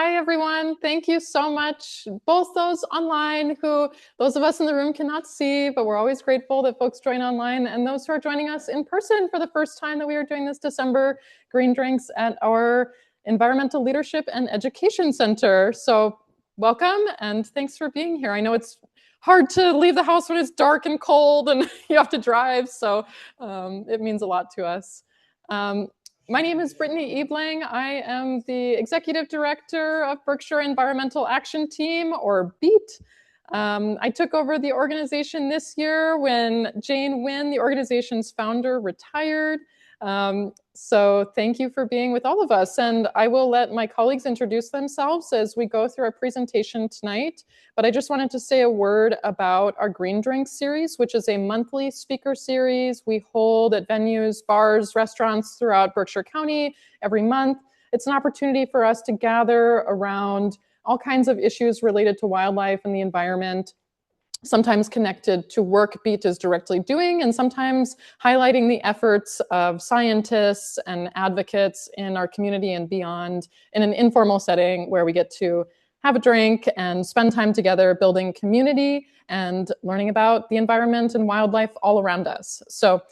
Hi, everyone. Thank you so much. Both those online who those of us in the room cannot see, but we're always grateful that folks join online, and those who are joining us in person for the first time that we are doing this December Green Drinks at our Environmental Leadership and Education Center. So welcome and thanks for being here. I know it's hard to leave the house when it's dark and cold and you have to drive, so it means a lot to us. My name is Brittany Ebeling. I am the Executive Director of Berkshire Environmental Action Team, or BEAT. I took over the organization this year when Jane Winn, the organization's founder, retired. So thank you for being with all of us. And I will let my colleagues introduce themselves as we go through our presentation tonight. But I just wanted to say a word about our Green Drinks series, which is a monthly speaker series we hold at venues, bars, restaurants throughout Berkshire County every month. It's an opportunity for us to gather around all kinds of issues related to wildlife and the environment, sometimes connected to work BEAT is directly doing, and sometimes highlighting the efforts of scientists and advocates in our community and beyond in an informal setting where we get to have a drink and spend time together building community and learning about the environment and wildlife all around us. So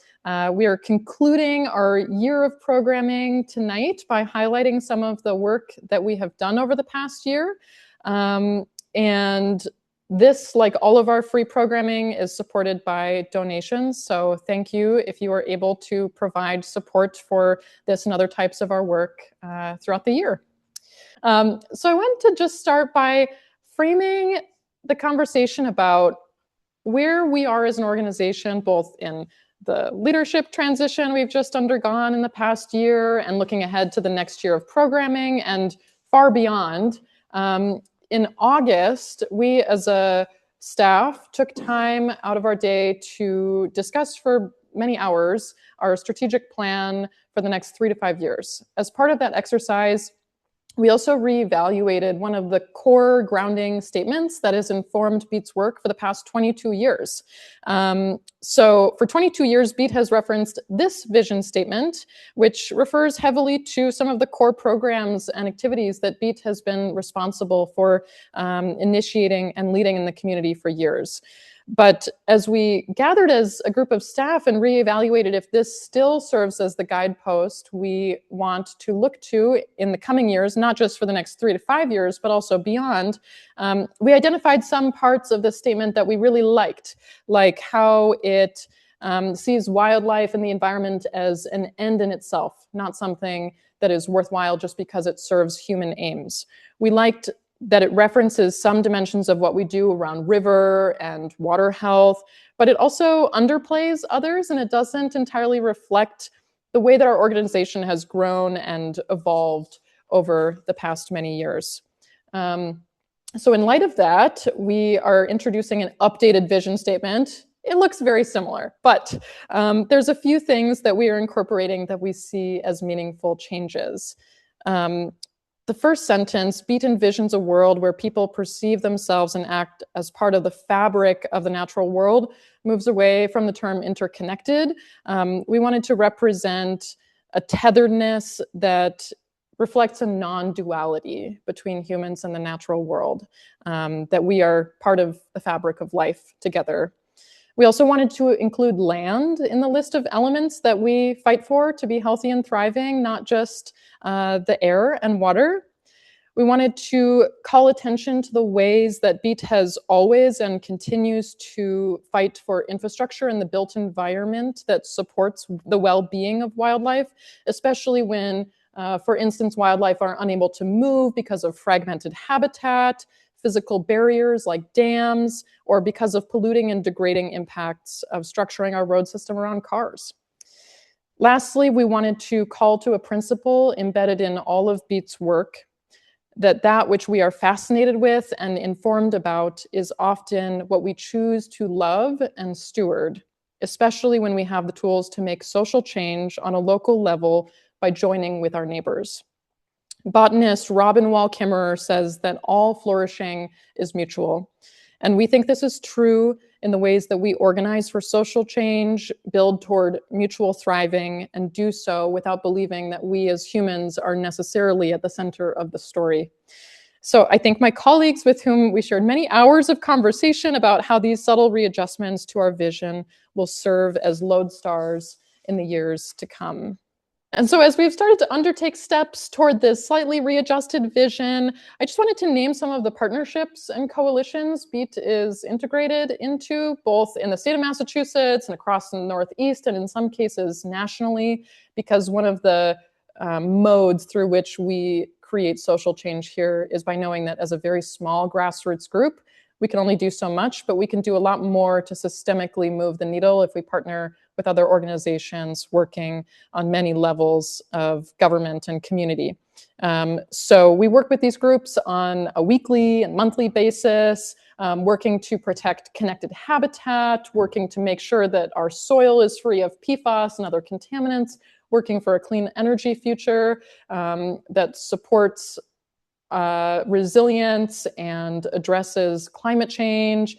we are concluding our year of programming tonight by highlighting some of the work that we have done over the past year. And this, like all of our free programming, is supported by donations. So thank you if you are able to provide support for this and other types of our work throughout the year. So I want to just start by framing the conversation about where we are as an organization, both in the leadership transition we've just undergone in the past year and looking ahead to the next year of programming and far beyond. In August, we as a staff took time out of our day to discuss for many hours our strategic plan for the next 3 to 5 years. As part of that exercise, we also reevaluated one of the core grounding statements that has informed BEAT's work for the past 22 years. So for 22 years, BEAT has referenced this vision statement, which refers heavily to some of the core programs and activities that BEAT has been responsible for initiating and leading in the community for years. But as we gathered as a group of staff and reevaluated if this still serves as the guidepost we want to look to in the coming years, not just for the next 3 to 5 years, but also beyond, we identified some parts of the statement that we really liked, like how it sees wildlife and the environment as an end in itself, not something that is worthwhile just because it serves human aims. We liked that it references some dimensions of what we do around river and water health, but it also underplays others, and it doesn't entirely reflect the way that our organization has grown and evolved over the past many years. So in light of that, we are introducing an updated vision statement. It looks very similar, but there's a few things that we are incorporating that we see as meaningful changes. The first sentence, BEAT envisions a world where people perceive themselves and act as part of the fabric of the natural world, moves away from the term interconnected. We wanted to represent a tetheredness that reflects a non-duality between humans and the natural world, that we are part of the fabric of life together. We also wanted to include land in the list of elements that we fight for to be healthy and thriving, not just the air and water. We wanted to call attention to the ways that BEAT has always and continues to fight for infrastructure in the built environment that supports the well-being of wildlife, especially when, for instance, wildlife are unable to move because of fragmented habitat, physical barriers like dams, or because of polluting and degrading impacts of structuring our road system around cars. Lastly, we wanted to call to a principle embedded in all of BEAT's work, that which we are fascinated with and informed about is often what we choose to love and steward, especially when we have the tools to make social change on a local level by joining with our neighbors. Botanist Robin Wall-Kimmerer says that all flourishing is mutual. And we think this is true in the ways that we organize for social change, build toward mutual thriving, and do so without believing that we as humans are necessarily at the center of the story. So I thank my colleagues with whom we shared many hours of conversation about how these subtle readjustments to our vision will serve as lodestars in the years to come. And so as we've started to undertake steps toward this slightly readjusted vision, I just wanted to name some of the partnerships and coalitions BEAT is integrated into, both in the state of Massachusetts and across the Northeast, and in some cases nationally, because one of the modes through which we create social change here is by knowing that as a very small grassroots group, we can only do so much, but we can do a lot more to systemically move the needle if we partner with other organizations working on many levels of government and community. So we work with these groups on a weekly and monthly basis, working to protect connected habitat, working to make sure that our soil is free of PFAS and other contaminants, working for a clean energy future that supports resilience and addresses climate change,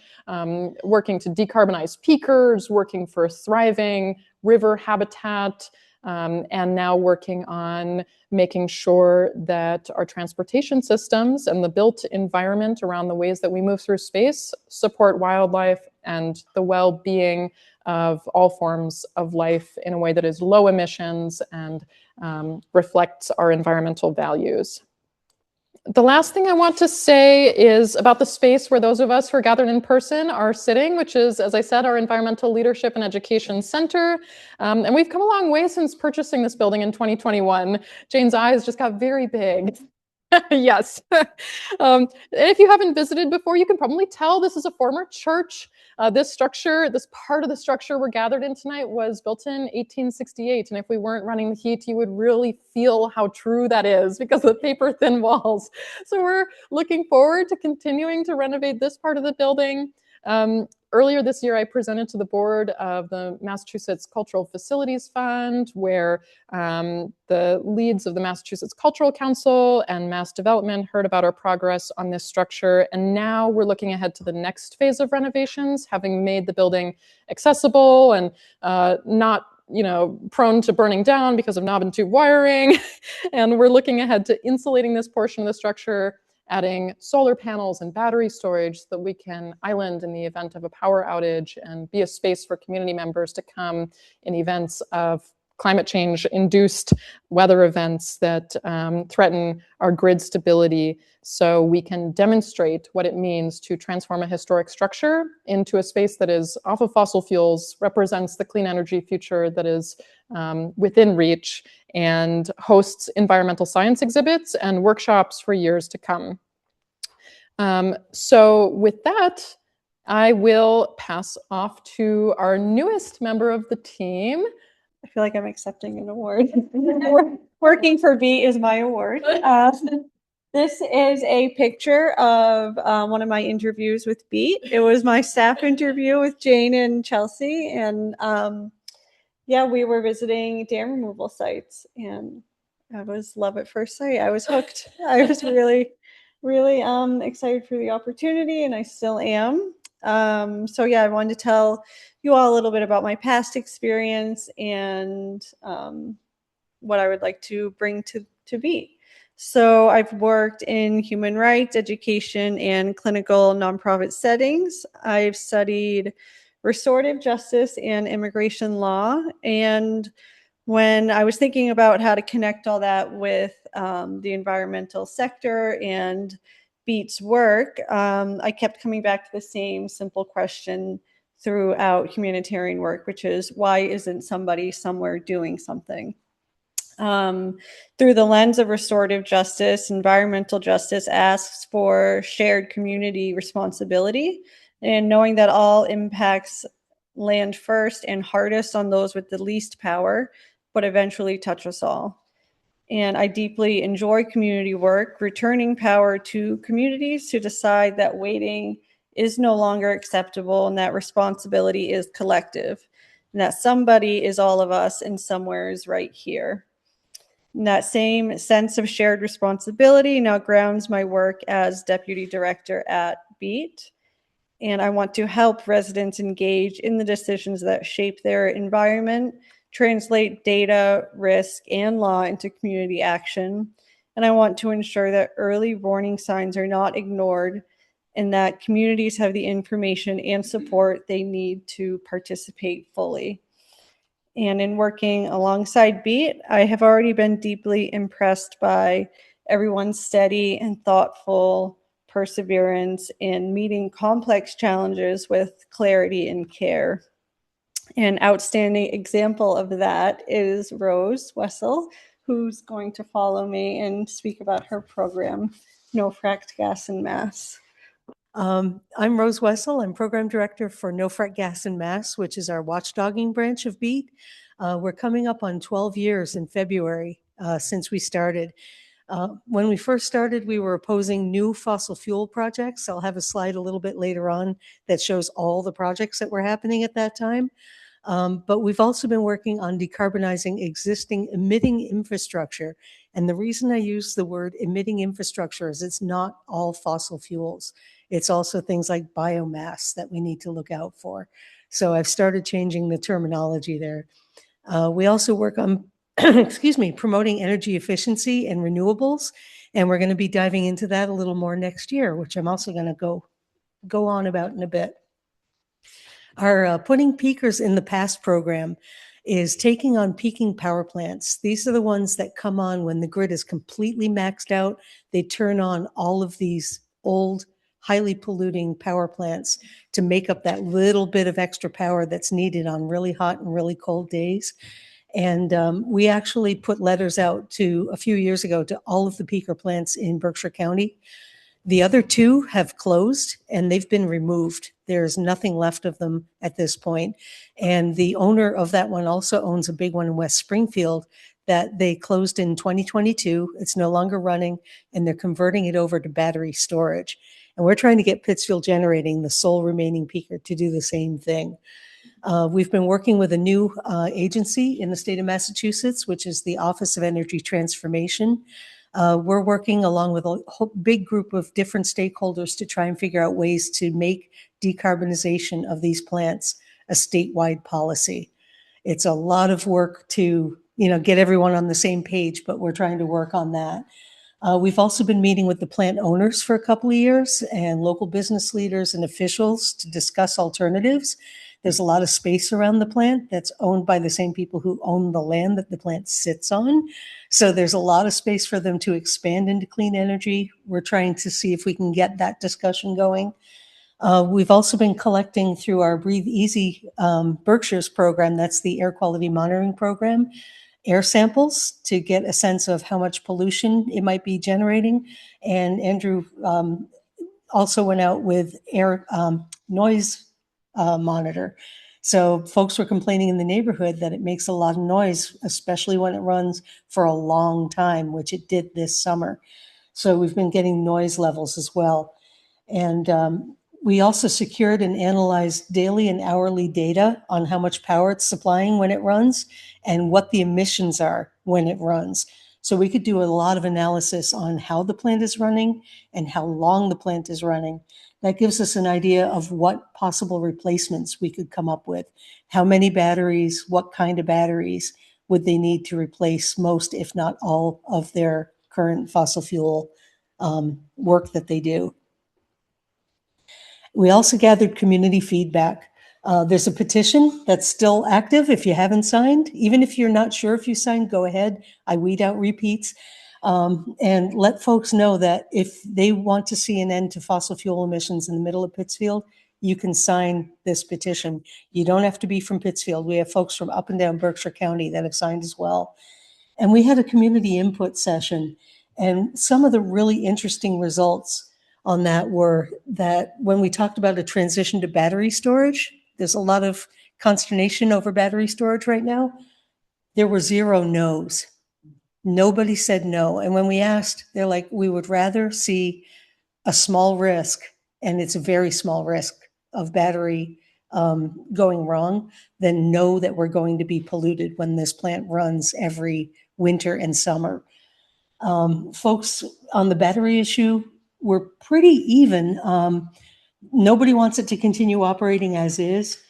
working to decarbonize peakers, working for thriving river habitat, and now working on making sure that our transportation systems and the built environment around the ways that we move through space support wildlife and the well-being of all forms of life in a way that is low emissions and reflects our environmental values. The last thing I want to say is about the space where those of us who are gathered in person are sitting, which is, as I said, our Environmental Leadership and Education Center. And we've come a long way since purchasing this building in 2021. Jane's eyes just got very big. Yes. If you haven't visited before, you can probably tell this is a former church. This structure, this part of the structure we're gathered in tonight was built in 1868. And if we weren't running the heat, you would really feel how true that is because of the paper-thin walls. So we're looking forward to continuing to renovate this part of the building. Earlier this year, I presented to the board of the Massachusetts Cultural Facilities Fund, where the leads of the Massachusetts Cultural Council and Mass Development heard about our progress on this structure. And now we're looking ahead to the next phase of renovations, having made the building accessible and not prone to burning down because of knob and tube wiring. And we're looking ahead to insulating this portion of the structure, adding solar panels and battery storage so that we can island in the event of a power outage and be a space for community members to come in events of climate change induced weather events that threaten our grid stability, so we can demonstrate what it means to transform a historic structure into a space that is off of fossil fuels, represents the clean energy future that is within reach, and hosts environmental science exhibits and workshops for years to come. So with that, I will pass off to our newest member of the team. I feel like I'm accepting an award. Working for BEAT is my award. This is a picture of one of my interviews with BEAT. It was my staff interview with Jane and Chelsea, and yeah, we were visiting dam removal sites, and I was love at first sight. I was hooked. I was really, really excited for the opportunity, and I still am. So yeah, I wanted to tell you all a little bit about my past experience and what I would like to bring to BEAT. So I've worked in human rights, education, and clinical nonprofit settings. I've studied restorative justice and immigration law. And when I was thinking about how to connect all that with the environmental sector and BEAT's work, I kept coming back to the same simple question throughout humanitarian work, which is, why isn't somebody somewhere doing something? Through the lens of restorative justice, environmental justice asks for shared community responsibility, and knowing that all impacts land first and hardest on those with the least power, but eventually touch us all. And I deeply enjoy community work, returning power to communities to decide that waiting is no longer acceptable and that responsibility is collective, and that somebody is all of us and somewhere is right here. And that same sense of shared responsibility now grounds my work as Deputy Director at BEAT. And I want to help residents engage in the decisions that shape their environment, translate data, risk, and law into community action. And I want to ensure that early warning signs are not ignored and that communities have the information and support they need to participate fully. And in working alongside Beat, I have already been deeply impressed by everyone's steady and thoughtful perseverance in meeting complex challenges with clarity and care. An outstanding example of that is Rose Wessel, who's going to follow me and speak about her program, No Fracked Gas in Mass. I'm Rose Wessel. I'm Program Director for No Fracked Gas in Mass, which is our watchdogging branch of BEAT. We're coming up on 12 years in February since we started. When we first started, we were opposing new fossil fuel projects. I'll have a slide a little bit later on that shows all the projects that were happening at that time. But we've also been working on decarbonizing existing emitting infrastructure. And the reason I use the word emitting infrastructure is it's not all fossil fuels. It's also things like biomass that we need to look out for. So I've started changing the terminology there. We also work on, excuse me, promoting energy efficiency and renewables. And we're going to be diving into that a little more next year, which I'm also going to go on about in a bit. Our Putting Peakers in the Past program is taking on peaking power plants. These are the ones that come on when the grid is completely maxed out. They turn on all of these old, highly polluting power plants to make up that little bit of extra power that's needed on really hot and really cold days. And we actually put letters out a few years ago to all of the peaker plants in Berkshire County. The other two have closed and they've been removed. There's nothing left of them at this point. And the owner of that one also owns a big one in West Springfield that they closed in 2022. It's no longer running and they're converting it over to battery storage. And we're trying to get Pittsfield Generating, the sole remaining peaker, to do the same thing. We've been working with a new agency in the state of Massachusetts, which is the Office of Energy Transformation. We're working along with a whole big group of different stakeholders to try and figure out ways to make decarbonization of these plants a statewide policy. It's a lot of work to, get everyone on the same page, but we're trying to work on that. We've also been meeting with the plant owners for a couple of years and local business leaders and officials to discuss alternatives. There's a lot of space around the plant that's owned by the same people who own the land that the plant sits on. So there's a lot of space for them to expand into clean energy. We're trying to see if we can get that discussion going. We've also been collecting through our Breathe Easy Berkshires program, that's the air quality monitoring program, air samples to get a sense of how much pollution it might be generating. And Andrew also went out with air noise monitor. So folks were complaining in the neighborhood that it makes a lot of noise, especially when it runs for a long time, which it did this summer. So we've been getting noise levels as well. And we also secured and analyzed daily and hourly data on how much power it's supplying when it runs and what the emissions are when it runs. So we could do a lot of analysis on how the plant is running and how long the plant is running. That gives us an idea of what possible replacements we could come up with. How many batteries, what kind of batteries would they need to replace most, if not all, of their current fossil fuel work that they do. We also gathered community feedback. There's a petition that's still active if you haven't signed. Even if you're not sure if you signed, go ahead. I weed out repeats. And let folks know that if they want to see an end to fossil fuel emissions in the middle of Pittsfield, you can sign this petition. You don't have to be from Pittsfield. We have folks from up and down Berkshire County that have signed as well. And we had a community input session. And some of the really interesting results on that were that when we talked about a transition to battery storage, there's a lot of consternation over battery storage right now. There were 0 no's. Nobody said no. And when we asked, they're like, we would rather see a small risk, and it's a very small risk of battery going wrong, than know that we're going to be polluted when this plant runs every winter and summer. Folks on the battery issue were pretty even. Nobody wants it to continue operating as is.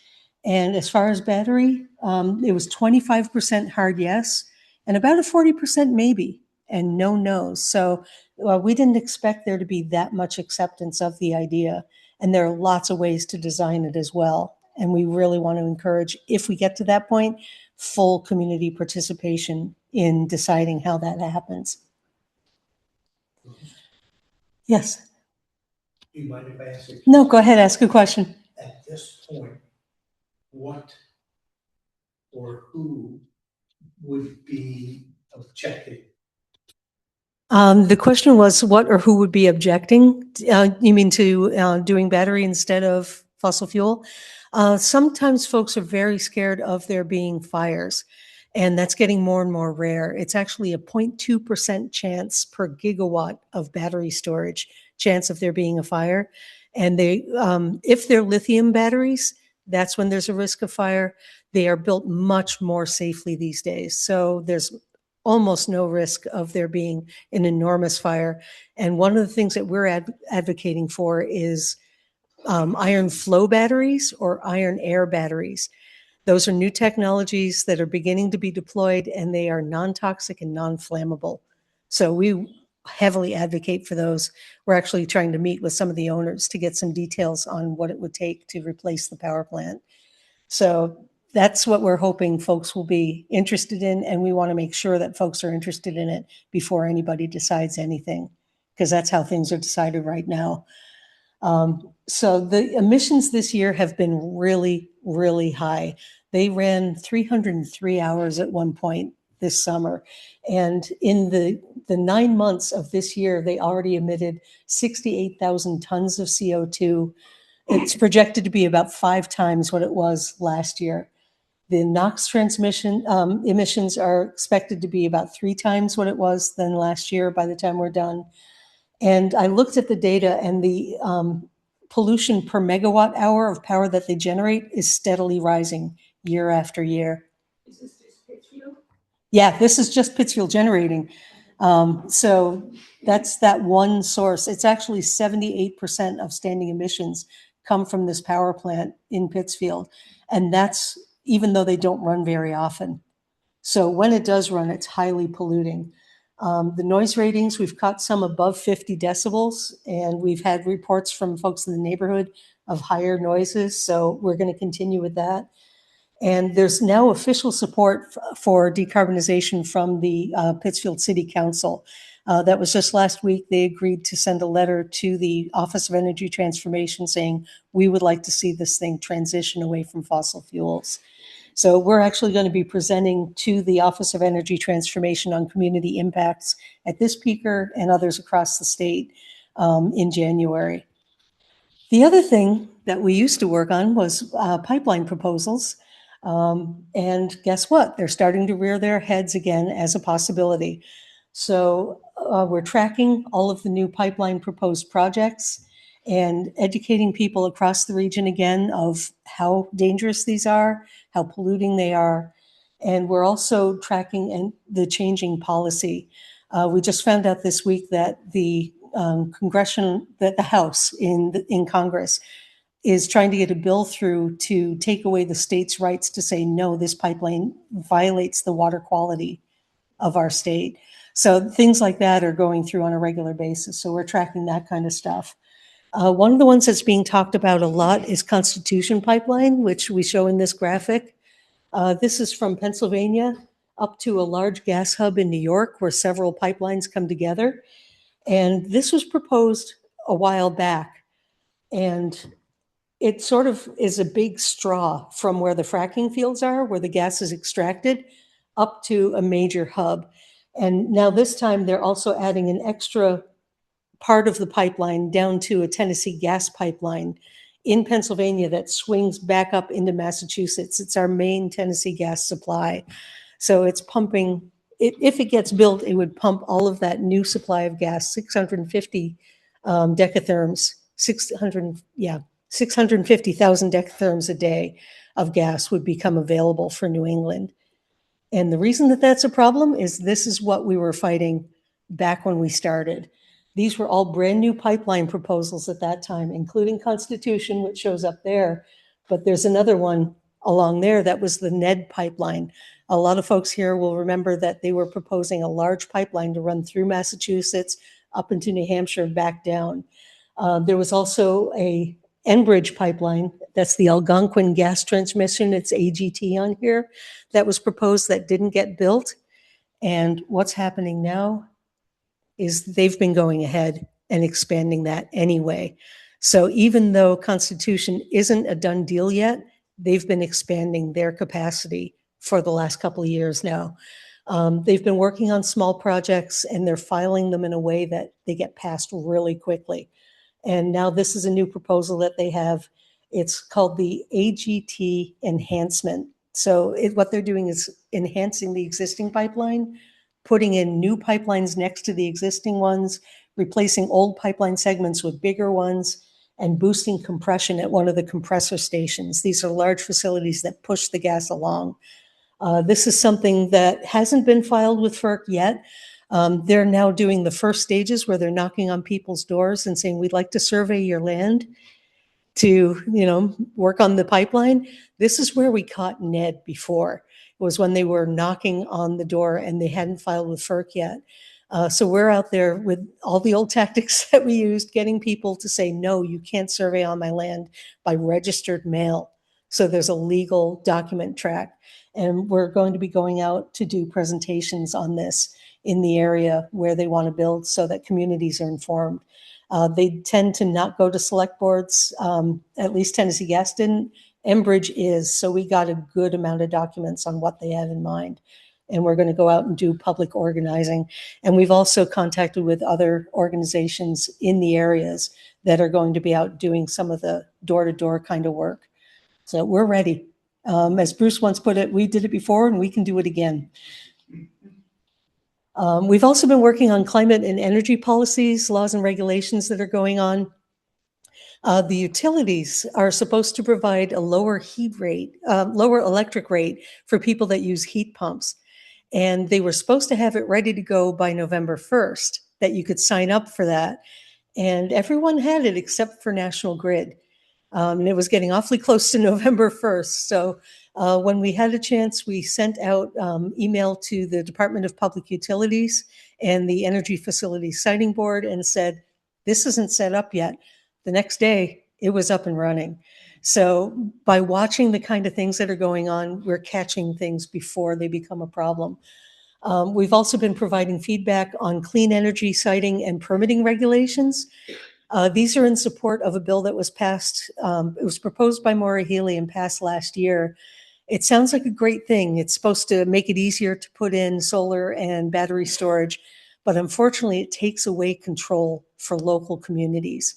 And as far as battery, it was 25% hard yes, and about a 40% maybe, and no no's. So we didn't expect there to be that much acceptance of the idea. And there are lots of ways to design it as well. And we really want to encourage, if we get to that point, full community participation in deciding how that happens. Yes. Do you mind if I ask you? No, go ahead, ask a question. At this point, what or who would be objecting? The question was what or who would be objecting? You mean to doing battery instead of fossil fuel? Sometimes folks are very scared of there being fires, and that's getting more and more rare. It's actually a 0.2% chance per gigawatt of battery storage chance of there being a fire. And they, if they're lithium batteries, that's when there's a risk of fire. They are built much more safely these days. So there's almost no risk of there being an enormous fire. And one of the things that we're advocating for is iron flow batteries or iron air batteries. Those are new technologies that are beginning to be deployed, and they are non-toxic and non-flammable. So we heavily advocate for those. We're actually trying to meet with some of the owners to get some details on what it would take to replace the power plant. So that's what we're hoping folks will be interested in, and we want to make sure that folks are interested in it before anybody decides anything, because that's how things are decided right now. So the emissions this year have been really, really high. They ran 303 hours at one point this summer. And in the 9 months of this year, they already emitted 68,000 tons of CO2. It's projected to be about 5 times what it was last year. The NOx transmission emissions are expected to be about 3 times what it was than last year by the time we're done. And I looked at the data, and the pollution per megawatt hour of power that they generate is steadily rising year after year. Is this just Pittsfield? Yeah, this is just Pittsfield generating. So that's that one source. It's actually 78% of standing emissions come from this power plant in Pittsfield. And that's even though they don't run very often. So when it does run, it's highly polluting. The noise ratings, we've caught some above 50 decibels, and we've had reports from folks in the neighborhood of higher noises. So we're going to continue with that. And there's now official support for decarbonization from the Pittsfield City Council. That was just last week. They agreed to send a letter to the Office of Energy Transformation saying, we would like to see this thing transition away from fossil fuels. So we're actually going to be presenting to the Office of Energy Transformation on community impacts at this peaker and others across the state in January. The other thing that we used to work on was pipeline proposals. And guess what? They're starting to rear their heads again as a possibility. So we're tracking all of the new pipeline proposed projects and educating people across the region again of how dangerous these are, how polluting they are. And we're also tracking the changing policy. We just found out this week that the House in Congress is trying to get a bill through to take away the state's rights to say, no, this pipeline violates the water quality of our state. So things like that are going through on a regular basis. So we're tracking that kind of stuff. One of the ones that's being talked about a lot is Constitution Pipeline, which we show in this graphic. This is from Pennsylvania up to a large gas hub in New York where several pipelines come together. And this was proposed a while back. And it sort of is a big straw from where the fracking fields are, where the gas is extracted, up to a major hub. And now this time they're also adding an extra part of the pipeline down to a Tennessee gas pipeline in Pennsylvania that swings back up into Massachusetts. It's our main Tennessee gas supply. So it's pumping, if it gets built, it would pump all of that new supply of gas, 650 decatherms, 650,000 decatherms a day of gas would become available for New England. And the reason that that's a problem is this is what we were fighting back when we started. These were all brand new pipeline proposals at that time, including Constitution, which shows up there. But there's another one along there that was the Ned pipeline. A lot of folks here will remember that they were proposing a large pipeline to run through Massachusetts, up into New Hampshire, and back down. There was also a Enbridge pipeline, that's the Algonquin gas transmission, it's AGT on here, that was proposed that didn't get built. And what's happening now is they've been going ahead and expanding that anyway. So even though Constitution isn't a done deal yet, they've been expanding their capacity for the last couple of years now. They've been working on small projects and they're filing them in a way that they get passed really quickly. And now this is a new proposal that they have. It's called the AGT enhancement. So what they're doing is enhancing the existing pipeline, putting in new pipelines next to the existing ones, replacing old pipeline segments with bigger ones, and boosting compression at one of the compressor stations. These are large facilities that push the gas along. This is something that hasn't been filed with FERC yet. They're now doing the first stages where they're knocking on people's doors and saying, we'd like to survey your land to, work on the pipeline. This is where we caught Ned before. It was when they were knocking on the door and they hadn't filed with FERC yet. So we're out there with all the old tactics that we used, getting people to say, no, you can't survey on my land by registered mail. So there's a legal document track. And we're going to be going out to do presentations on this in the area where they want to build so that communities are informed. They tend to not go to select boards, at least Tennessee Gas didn't. Enbridge is, so we got a good amount of documents on what they have in mind. And we're going to go out and do public organizing. And we've also contacted with other organizations in the areas that are going to be out doing some of the door-to-door kind of work. So we're ready. As Bruce once put it, we did it before and we can do it again. We've also been working on climate and energy policies, laws and regulations that are going on. The utilities are supposed to provide a lower heat rate, lower electric rate for people that use heat pumps. And they were supposed to have it ready to go by November 1st, that you could sign up for that. And everyone had it except for National Grid. And it was getting awfully close to November 1st. So when we had a chance, we sent out email to the Department of Public Utilities and the Energy Facilities Siting Board and said, this isn't set up yet. The next day, it was up and running. So by watching the kind of things that are going on, we're catching things before they become a problem. We've also been providing feedback on clean energy siting and permitting regulations. These are in support of a bill that was passed. It was proposed by Maura Healey and passed last year. It sounds like a great thing. It's supposed to make it easier to put in solar and battery storage, but unfortunately it takes away control for local communities.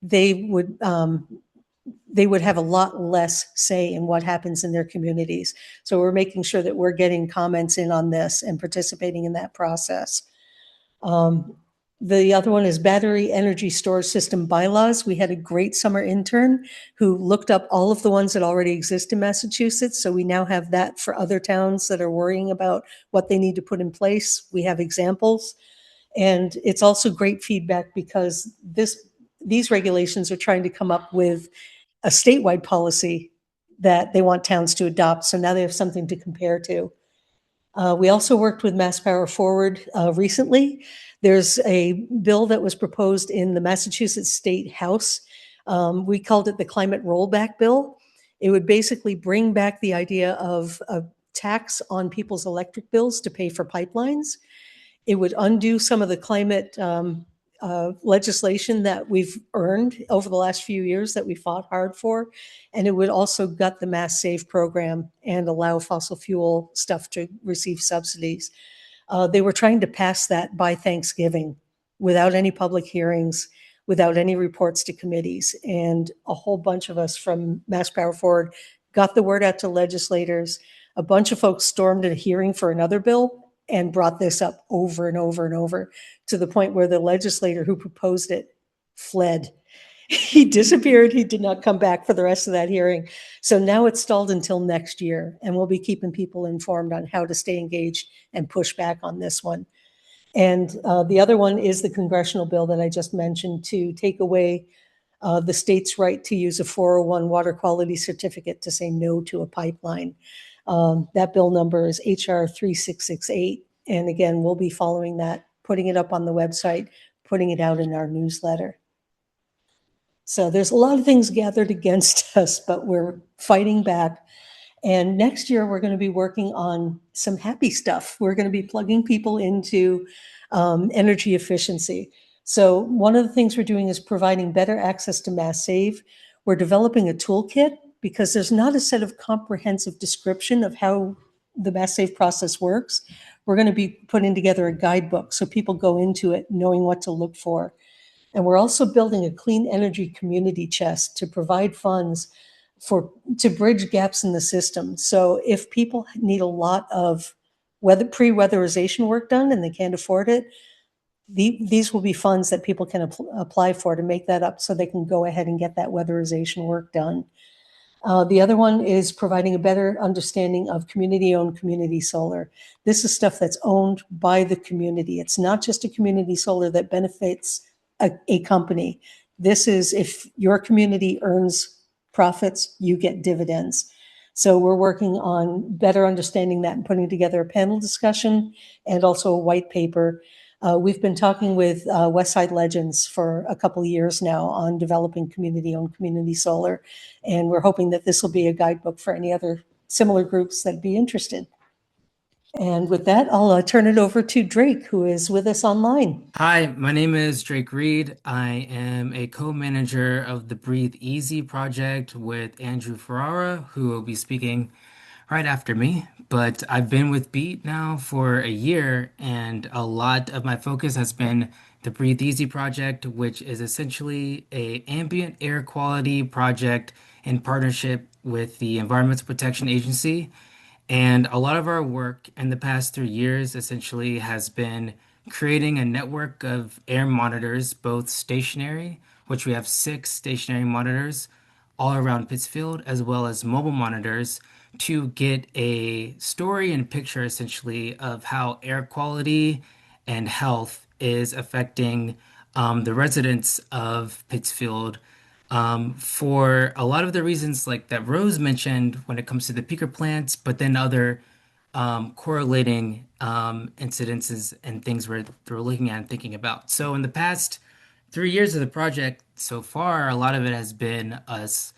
They would have a lot less say in what happens in their communities. So we're making sure that we're getting comments in on this and participating in that process. The other one is battery energy storage system bylaws. We had a great summer intern who looked up all of the ones that already exist in Massachusetts. So we now have that for other towns that are worrying about what they need to put in place. We have examples. And it's also great feedback because these regulations are trying to come up with a statewide policy that they want towns to adopt. So now they have something to compare to. We also worked with Mass Power Forward recently. There's a bill that was proposed in the Massachusetts State House. We called it the Climate Rollback Bill. It would basically bring back the idea of a tax on people's electric bills to pay for pipelines. It would undo some of the climate legislation that we've earned over the last few years that we fought hard for. And it would also gut the Mass Save program and allow fossil fuel stuff to receive subsidies. They were trying to pass that by Thanksgiving without any public hearings, without any reports to committees. And a whole bunch of us from Mass Power Forward got the word out to legislators. A bunch of folks stormed a hearing for another bill and brought this up over and over and over to the point where the legislator who proposed it fled. He disappeared. He did not come back for the rest of that hearing. So now it's stalled until next year, and we'll be keeping people informed on how to stay engaged and push back on this one. And the other one is the congressional bill that I just mentioned to take away the state's right to use a 401 water quality certificate to say no to a pipeline. That bill number is HR 3668. And again, we'll be following that, putting it up on the website, putting it out in our newsletter. So there's a lot of things gathered against us, but we're fighting back. And next year, we're going to be working on some happy stuff. We're going to be plugging people into energy efficiency. So one of the things we're doing is providing better access to Mass Save. We're developing a toolkit because there's not a set of comprehensive description of how the Mass Save process works. We're going to be putting together a guidebook so people go into it knowing what to look for. And we're also building a clean energy community chest to provide funds to bridge gaps in the system. So if people need a lot of pre-weatherization work done and they can't afford it, these will be funds that people can apply for to make that up so they can go ahead and get that weatherization work done. The other one is providing a better understanding of community-owned community solar. This is stuff that's owned by the community. It's not just a community solar that benefits a company. This is if your community earns profits, you get dividends. So we're working on better understanding that and putting together a panel discussion and also a white paper. We've been talking with Westside Legends for a couple of years now on developing community-owned community solar, and we're hoping that this will be a guidebook for any other similar groups that'd be interested. And with that, I'll turn it over to Drake, who is with us online. Hi, my name is Drake Reed. I am a co-manager of the Breathe Easy project with Andrew Ferrara, who will be speaking right after me. But I've been with Beat now for a year, and a lot of my focus has been the Breathe Easy project, which is essentially a ambient air quality project in partnership with the Environmental Protection Agency. And a lot of our work in the past 3 years essentially has been creating a network of air monitors, both stationary, which we have 6 stationary monitors all around Pittsfield, as well as mobile monitors to get a story and picture essentially of how air quality and health is affecting the residents of Pittsfield for a lot of the reasons like that Rose mentioned when it comes to the peaker plants, but then other correlating incidences and things we're looking at and thinking about. So in the past 3 years of the project so far, a lot of it has been us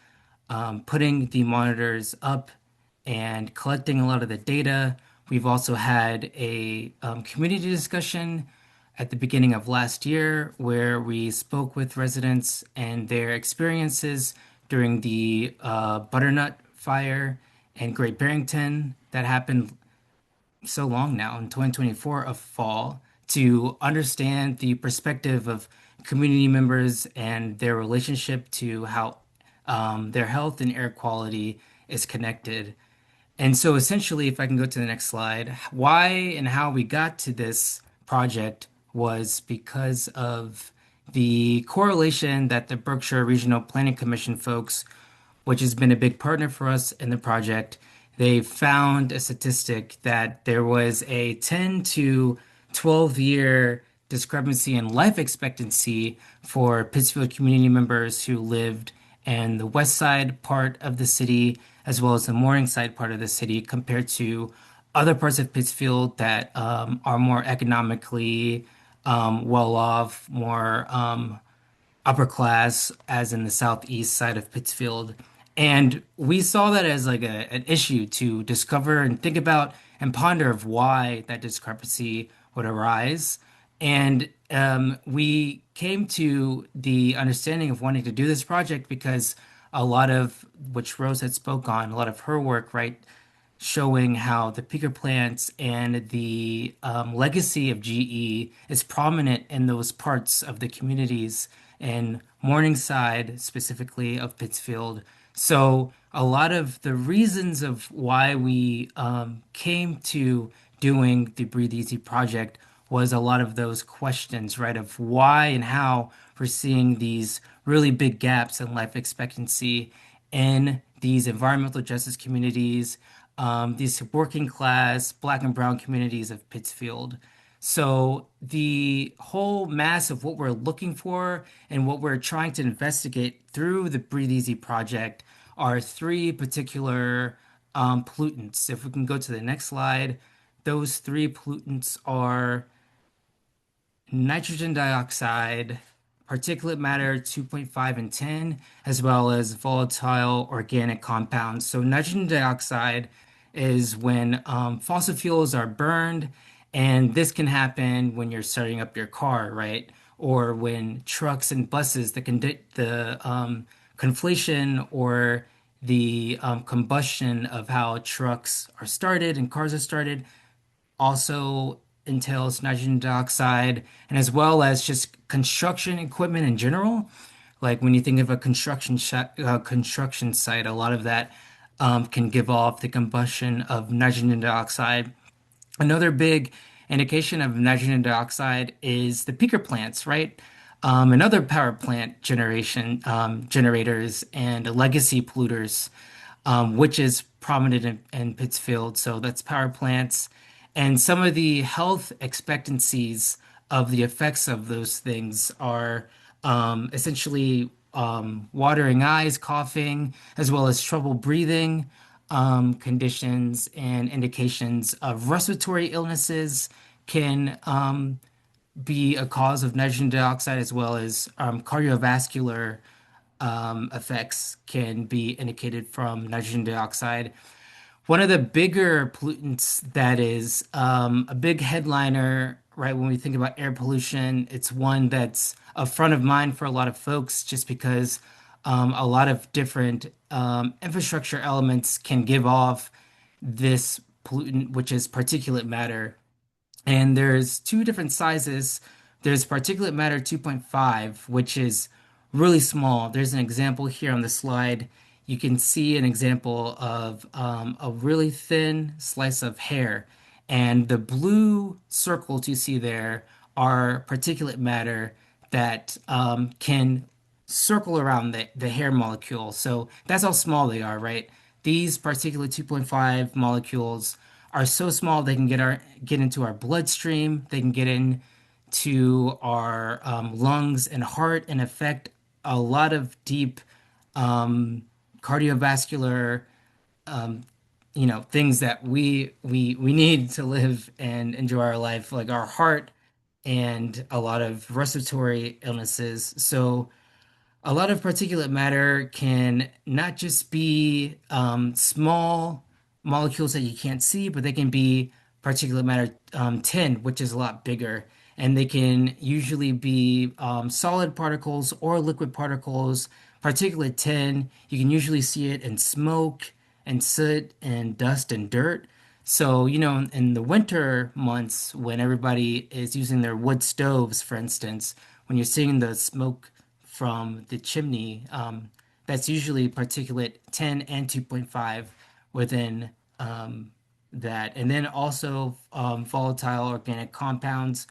putting the monitors up and collecting a lot of the data. We've also had a community discussion at the beginning of last year where we spoke with residents and their experiences during the butternut fire in Great Barrington that happened so long now in 2024 of fall to understand the perspective of community members and their relationship to how their health and air quality is connected. And so essentially, if I can go to the next slide, why and how we got to this project was because of the correlation that the Berkshire Regional Planning Commission folks, which has been a big partner for us in the project, they found a statistic that there was a 10 to 12 year discrepancy in life expectancy for Pittsfield community members who lived in the west side part of the city as well as the Morningside part of the city compared to other parts of Pittsfield that are more economically well off, more upper class, as in the southeast side of Pittsfield. And we saw that as like an issue to discover and think about and ponder of why that discrepancy would arise. And we came to the understanding of wanting to do this project because a lot of which Rose had spoke on, a lot of her work, right, showing how the peaker plants and the legacy of GE is prominent in those parts of the communities in Morningside, specifically of Pittsfield. So a lot of the reasons of why we came to doing the Breathe Easy project was a lot of those questions, right, of why and how we're seeing these really big gaps in life expectancy in these environmental justice communities, these working class Black and brown communities of Pittsfield. So the whole mass of what we're looking for and what we're trying to investigate through the Breathe Easy project are three particular pollutants. If we can go to the next slide, those three pollutants are nitrogen dioxide, particulate matter 2.5 and 10, as well as volatile organic compounds. So nitrogen dioxide is when fossil fuels are burned, and this can happen when you're starting up your car, right? Or when trucks and buses, the conflation or the combustion of how trucks are started and cars are started also entails nitrogen dioxide, and as well as just construction equipment in general. Like when you think of a construction site, a lot of that can give off the combustion of nitrogen dioxide. Another big indication of nitrogen dioxide is the peaker plants, right? And other power plant generators and legacy polluters, which is prominent in Pittsfield. So that's power plants. And some of the health expectancies of the effects of those things are essentially watering eyes, coughing, as well as trouble breathing conditions and indications of respiratory illnesses can be a cause of nitrogen dioxide, as well as cardiovascular effects can be indicated from nitrogen dioxide. One of the bigger pollutants that is a big headliner, right, when we think about air pollution, it's one that's a front of mind for a lot of folks just because a lot of different infrastructure elements can give off this pollutant, which is particulate matter. And there's two different sizes. There's particulate matter 2.5, which is really small. There's an example here on the slide. You can see an example of a really thin slice of hair. And the blue circles you see there are particulate matter that can circle around the hair molecule. So that's how small they are, right? These particulate 2.5 molecules are so small they can get into our bloodstream, they can get into our lungs and heart and affect a lot of deep cardiovascular things that we need to live and enjoy our life, like our heart and a lot of respiratory illnesses. So a lot of particulate matter can not just be small molecules that you can't see, but they can be particulate matter 10, which is a lot bigger. And they can usually be solid particles or liquid particles. Particulate 10, you can usually see it in smoke and soot and dust and dirt. So, in the winter months when everybody is using their wood stoves, for instance, when you're seeing the smoke from the chimney, that's usually particulate 10 and 2.5 within that. And then also volatile organic compounds,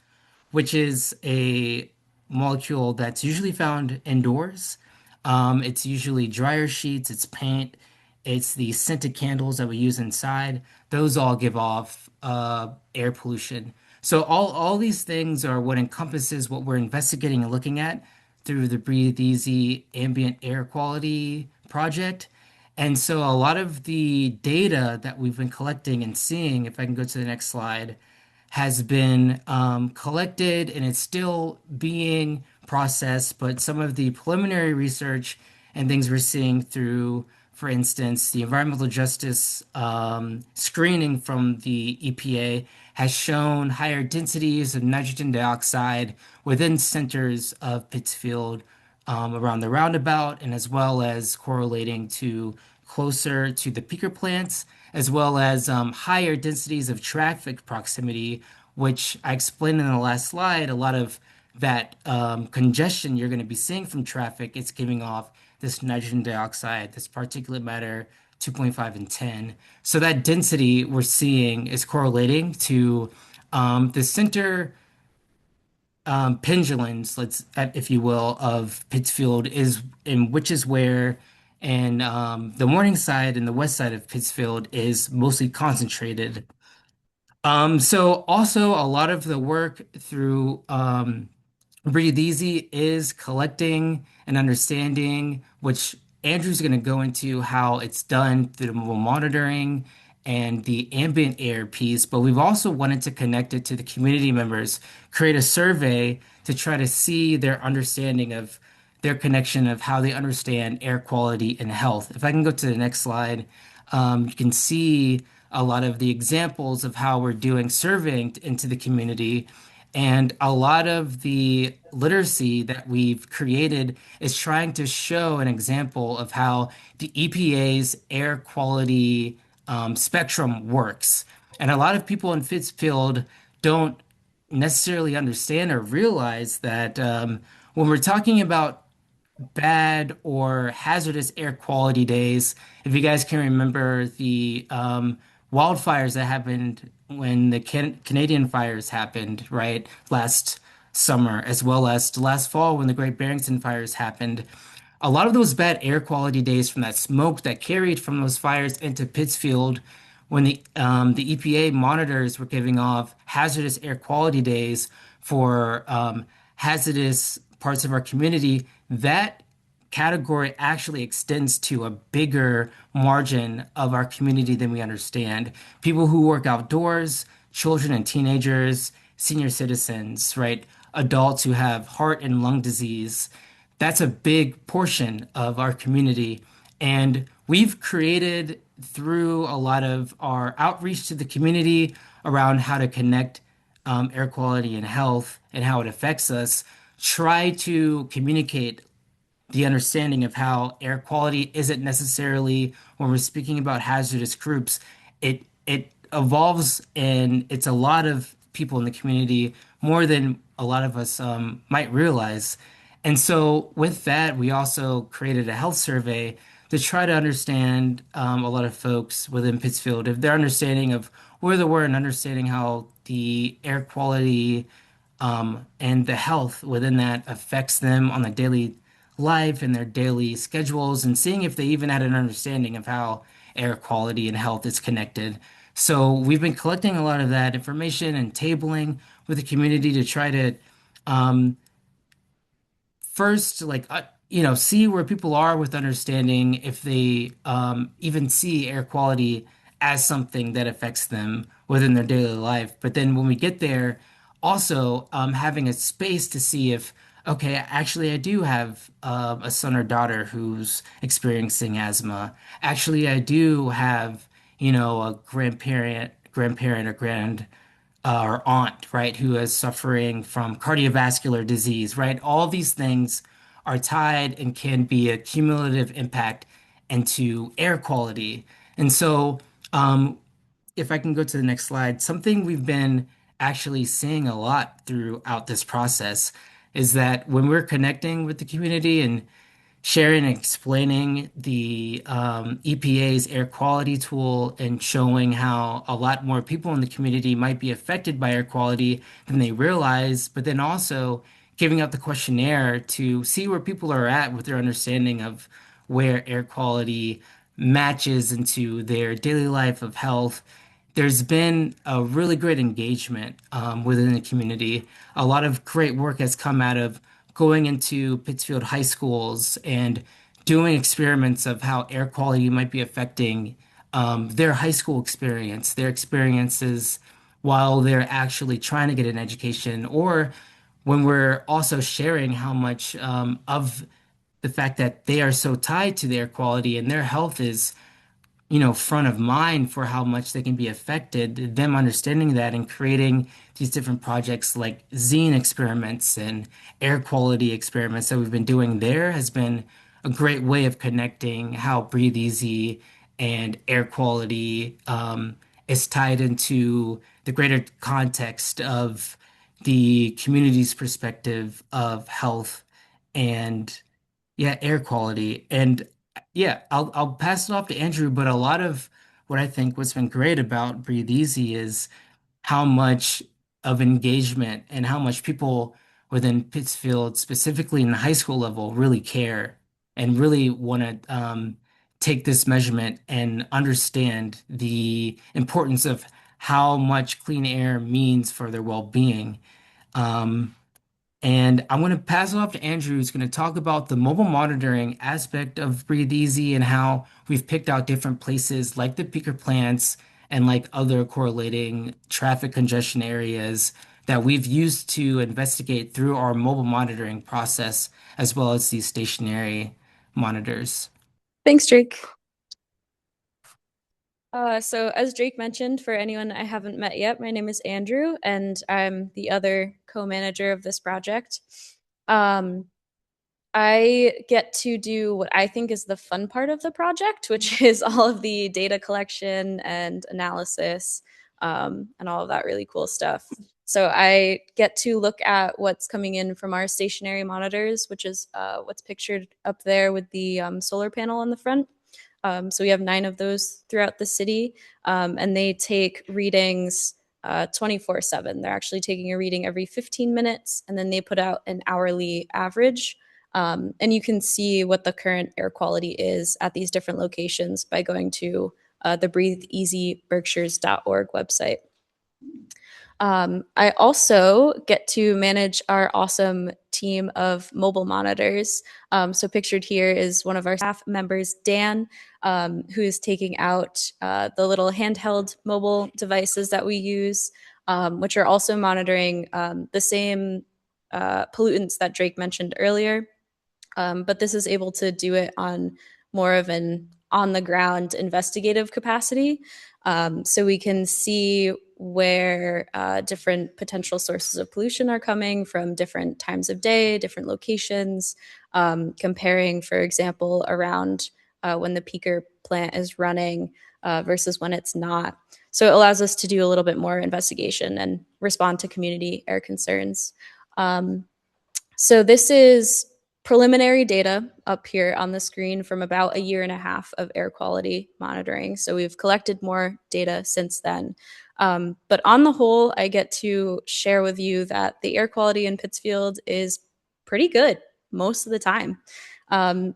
which is a molecule that's usually found indoors. It's usually dryer sheets, it's paint, it's the scented candles that we use inside. Those all give off air pollution. So all these things are what encompasses what we're investigating and looking at through the Breathe Easy Ambient Air Quality Project. And so a lot of the data that we've been collecting and seeing, if I can go to the next slide, has been collected and it's still being processed. But some of the preliminary research and things we're seeing through, for instance, the environmental justice screening from the EPA has shown higher densities of nitrogen dioxide within centers of Pittsfield around the roundabout, and as well as correlating to closer to the peaker plants, as well as higher densities of traffic proximity, which I explained in the last slide. A lot of that congestion you're going to be seeing from traffic, it's giving off this nitrogen dioxide, this particulate matter 2.5 and 10. So that density we're seeing is correlating to the center pendulums, if you will, of Pittsfield is in which is where, and the morning side and the west side of Pittsfield is mostly concentrated. So also a lot of the work through Breathe Easy is collecting and understanding, which Andrew's going to go into how it's done through the mobile monitoring and the ambient air piece. But we've also wanted to connect it to the community members, create a survey to try to see their understanding of their connection of how they understand air quality and health. If I can go to the next slide, you can see a lot of the examples of how we're doing surveying into the community. And a lot of the literacy that we've created is trying to show an example of how the EPA's air quality spectrum works. And a lot of people in Pittsfield don't necessarily understand or realize that when we're talking about bad or hazardous air quality days. If you guys can remember the wildfires that happened when the Canadian fires happened, right, last summer, as well as last fall when the Great Barrington fires happened. A lot of those bad air quality days from that smoke that carried from those fires into Pittsfield, when the EPA monitors were giving off hazardous air quality days for hazardous parts of our community, that category actually extends to a bigger margin of our community than we understand. People who work outdoors, children and teenagers, senior citizens, right? Adults who have heart and lung disease. That's a big portion of our community. And we've created through a lot of our outreach to the community around how to connect air quality and health and how it affects us, try to communicate the understanding of how air quality isn't necessarily when we're speaking about hazardous groups. It evolves and it's a lot of people in the community more than a lot of us might realize. And so with that, we also created a health survey to try to understand a lot of folks within Pittsfield, if their understanding of where they were and understanding how the air quality and the health within that affects them on a daily life and their daily schedules, and seeing if they even had an understanding of how air quality and health is connected. So we've been collecting a lot of that information and tabling with the community to try to um, first, like, see where people are with understanding if they even see air quality as something that affects them within their daily life. But then when we get there, also having a space to see if, okay, actually, I do have a son or daughter who's experiencing asthma. Actually, I do have, a grandparent or or aunt, right, who is suffering from cardiovascular disease, right? All these things are tied and can be a cumulative impact into air quality. And so, if I can go to the next slide, something we've been actually seeing a lot throughout this process is that when we're connecting with the community and sharing and explaining the EPA's air quality tool and showing how a lot more people in the community might be affected by air quality than they realize, but then also giving out the questionnaire to see where people are at with their understanding of where air quality matches into their daily life of health. There's been a really great engagement within the community. A lot of great work has come out of going into Pittsfield high schools and doing experiments of how air quality might be affecting their high school experience, their experiences while they're actually trying to get an education, or when we're also sharing how much of the fact that they are so tied to their quality and their health is front of mind for how much they can be affected, them understanding that and creating these different projects like zine experiments and air quality experiments that we've been doing there has been a great way of connecting how Breathe Easy and air quality is tied into the greater context of the community's perspective of health and yeah, air quality. And yeah, I'll pass it off to Andrew, but a lot of what I think what's been great about Breathe Easy is how much of engagement and how much people within Pittsfield, specifically in the high school level, really care and really want to take this measurement and understand the importance of how much clean air means for their well-being. And I'm going to pass it off to Andrew, who's going to talk about the mobile monitoring aspect of Breathe Easy and how we've picked out different places like the peaker plants and like other correlating traffic congestion areas that we've used to investigate through our mobile monitoring process, as well as these stationary monitors. Thanks, Drake. So as Drake mentioned, for anyone I haven't met yet, my name is Andrew, and I'm the other co-manager of this project. I get to do what I think is the fun part of the project, which is all of the data collection and analysis, and all of that really cool stuff. So I get to look at what's coming in from our stationary monitors, which is what's pictured up there with the solar panel on the front. So we have 9 of those throughout the city, and they take readings 24/7. They're actually taking a reading every 15 minutes, and then they put out an hourly average. And you can see what the current air quality is at these different locations by going to the breatheeasyberkshires.org website. I also get to manage our awesome team of mobile monitors. So pictured here is one of our staff members, Dan, who is taking out the little handheld mobile devices that we use, which are also monitoring the same pollutants that Drake mentioned earlier. But this is able to do it on more of an on-the-ground investigative capacity. So we can see where different potential sources of pollution are coming from different times of day, different locations, comparing, for example, around when the peaker plant is running versus when it's not. So it allows us to do a little bit more investigation and respond to community air concerns. So this is preliminary data up here on the screen from about 1.5 years of air quality monitoring. So we've collected more data since then. But on the whole, I get to share with you that the air quality in Pittsfield is pretty good most of the time.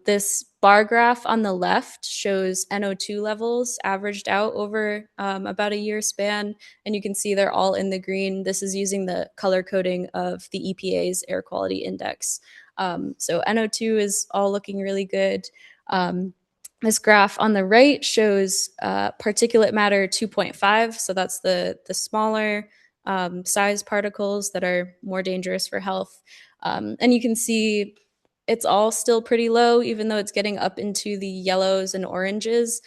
This bar graph on the left shows NO2 levels averaged out over about a year span, and you can see they're all in the green. This is using the color coding of the EPA's air quality index. So NO2 is all looking really good. This graph on the right shows particulate matter 2.5. So that's the smaller size particles that are more dangerous for health. And you can see it's all still pretty low, even though it's getting up into the yellows and oranges.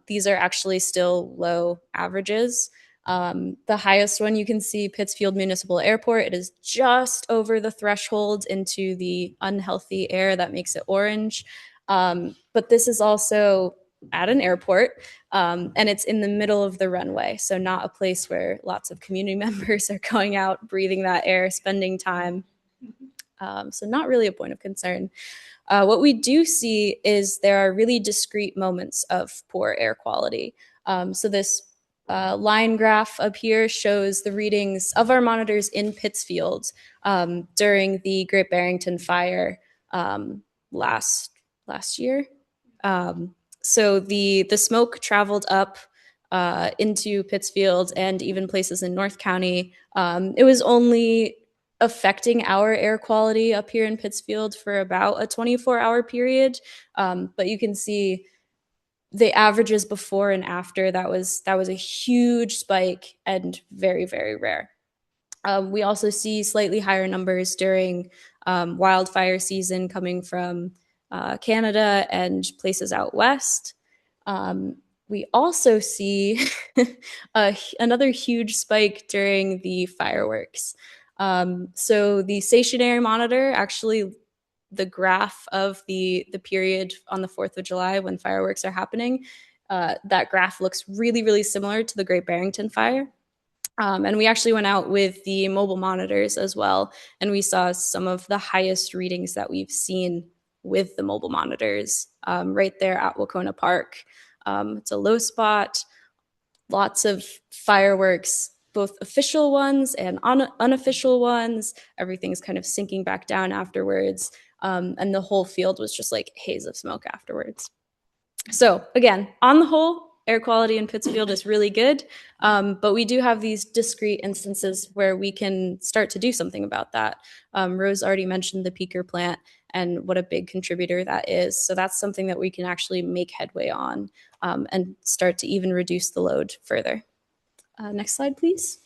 These are actually still low averages. The highest one you can see, Pittsfield Municipal Airport, it is just over the threshold into the unhealthy air that makes it orange. But this is also at an airport, and it's in the middle of the runway, so not a place where lots of community members are going out, breathing that air, spending time. So not really a point of concern. What we do see is there are really discrete moments of poor air quality. So this line graph up here shows the readings of our monitors in Pittsfield during the Great Barrington Fire last year. So the smoke traveled up into Pittsfield and even places in North County. It was only affecting our air quality up here in Pittsfield for about a 24-hour period. But you can see the averages before and after, that was a huge spike and very, very rare. We also see slightly higher numbers during wildfire season coming from Canada and places out west. We also see another huge spike during the fireworks. So the stationary monitor, actually the graph of the period on the 4th of July when fireworks are happening, that graph looks really, really similar to the Great Barrington Fire. And we actually went out with the mobile monitors as well, and we saw some of the highest readings that we've seen with the mobile monitors right there at Wacona Park. It's a low spot, lots of fireworks, both official ones and unofficial ones. Everything's kind of sinking back down afterwards. And the whole field was just like a haze of smoke afterwards. So again, on the whole, air quality in Pittsfield is really good, but we do have these discrete instances where we can start to do something about that. Rose already mentioned the peaker plant and what a big contributor that is. So that's something that we can actually make headway on and start to even reduce the load further. Next slide, please.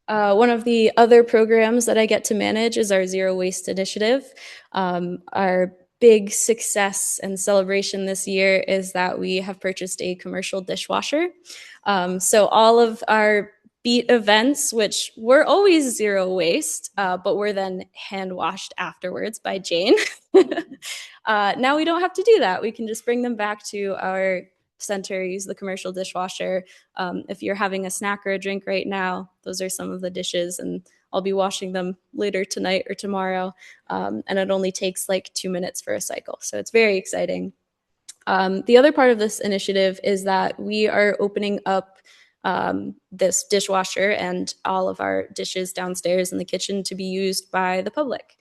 One of the other programs that I get to manage is our Zero Waste Initiative. Our big success and celebration this year is that we have purchased a commercial dishwasher. So all of our BEAT events, which were always zero waste, but were then hand washed afterwards by Jane. Now we don't have to do that. We can just bring them back to our center, use the commercial dishwasher. If you're having a snack or a drink right now, those are some of the dishes, and I'll be washing them later tonight or tomorrow. And it only takes like 2 minutes for a cycle. So it's very exciting. The other part of this initiative is that we are opening up this dishwasher and all of our dishes downstairs in the kitchen to be used by the public.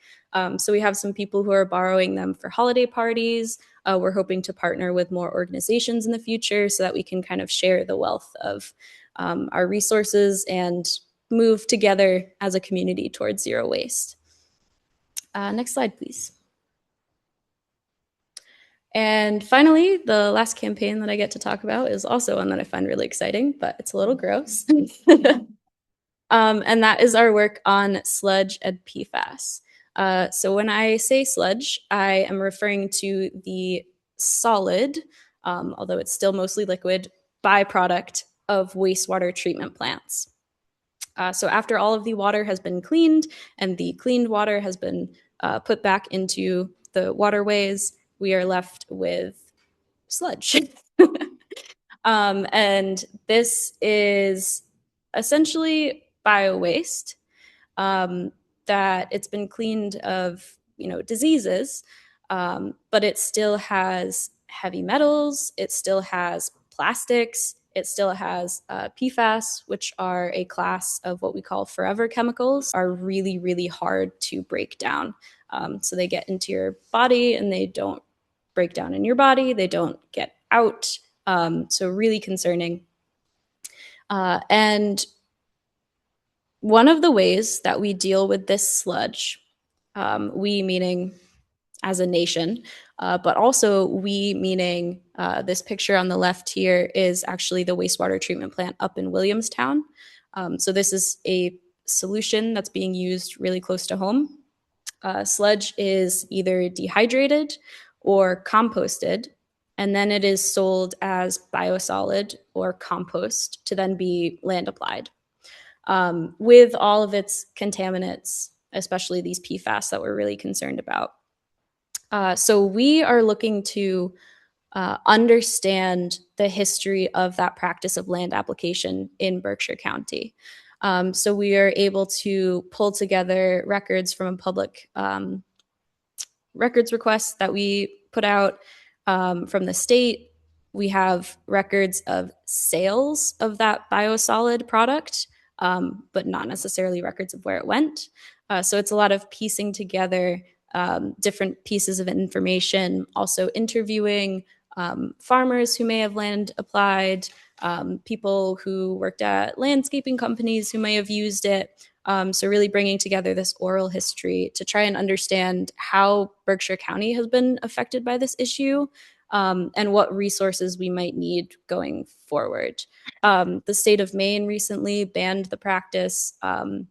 So we have some people who are borrowing them for holiday parties. We're hoping to partner with more organizations in the future so that we can kind of share the wealth of our resources and move together as a community towards zero waste. Next slide, please. And finally, the last campaign that I get to talk about is also one that I find really exciting, but it's a little gross. And that is our work on sludge and PFAS. So when I say sludge, I am referring to the solid, although it's still mostly liquid, byproduct of wastewater treatment plants. So after all of the water has been cleaned and the cleaned water has been put back into the waterways, we are left with sludge. And this is essentially bio-waste that it's been cleaned of, diseases, but it still has heavy metals, it still has plastics, it still has PFAS, which are a class of what we call forever chemicals, are really, really hard to break down. So they get into your body and they don't break down in your body, they don't get out. So really concerning. And one of the ways that we deal with this sludge, we meaning as a nation, but also we meaning this picture on the left here is actually the wastewater treatment plant up in Williamstown. So this is a solution that's being used really close to home. Sludge is either dehydrated or composted, and then it is sold as biosolid or compost to then be land applied. With all of its contaminants, especially these PFAS that we're really concerned about. So we are looking to understand the history of that practice of land application in Berkshire County. So we are able to pull together records from a public records request that we put out from the state. We have records of sales of that biosolid product, but not necessarily records of where it went. So it's a lot of piecing together different pieces of information, also interviewing farmers who may have land applied, people who worked at landscaping companies who may have used it. So really bringing together this oral history to try and understand how Berkshire County has been affected by this issue and what resources we might need going forward. The state of Maine recently banned the practice, and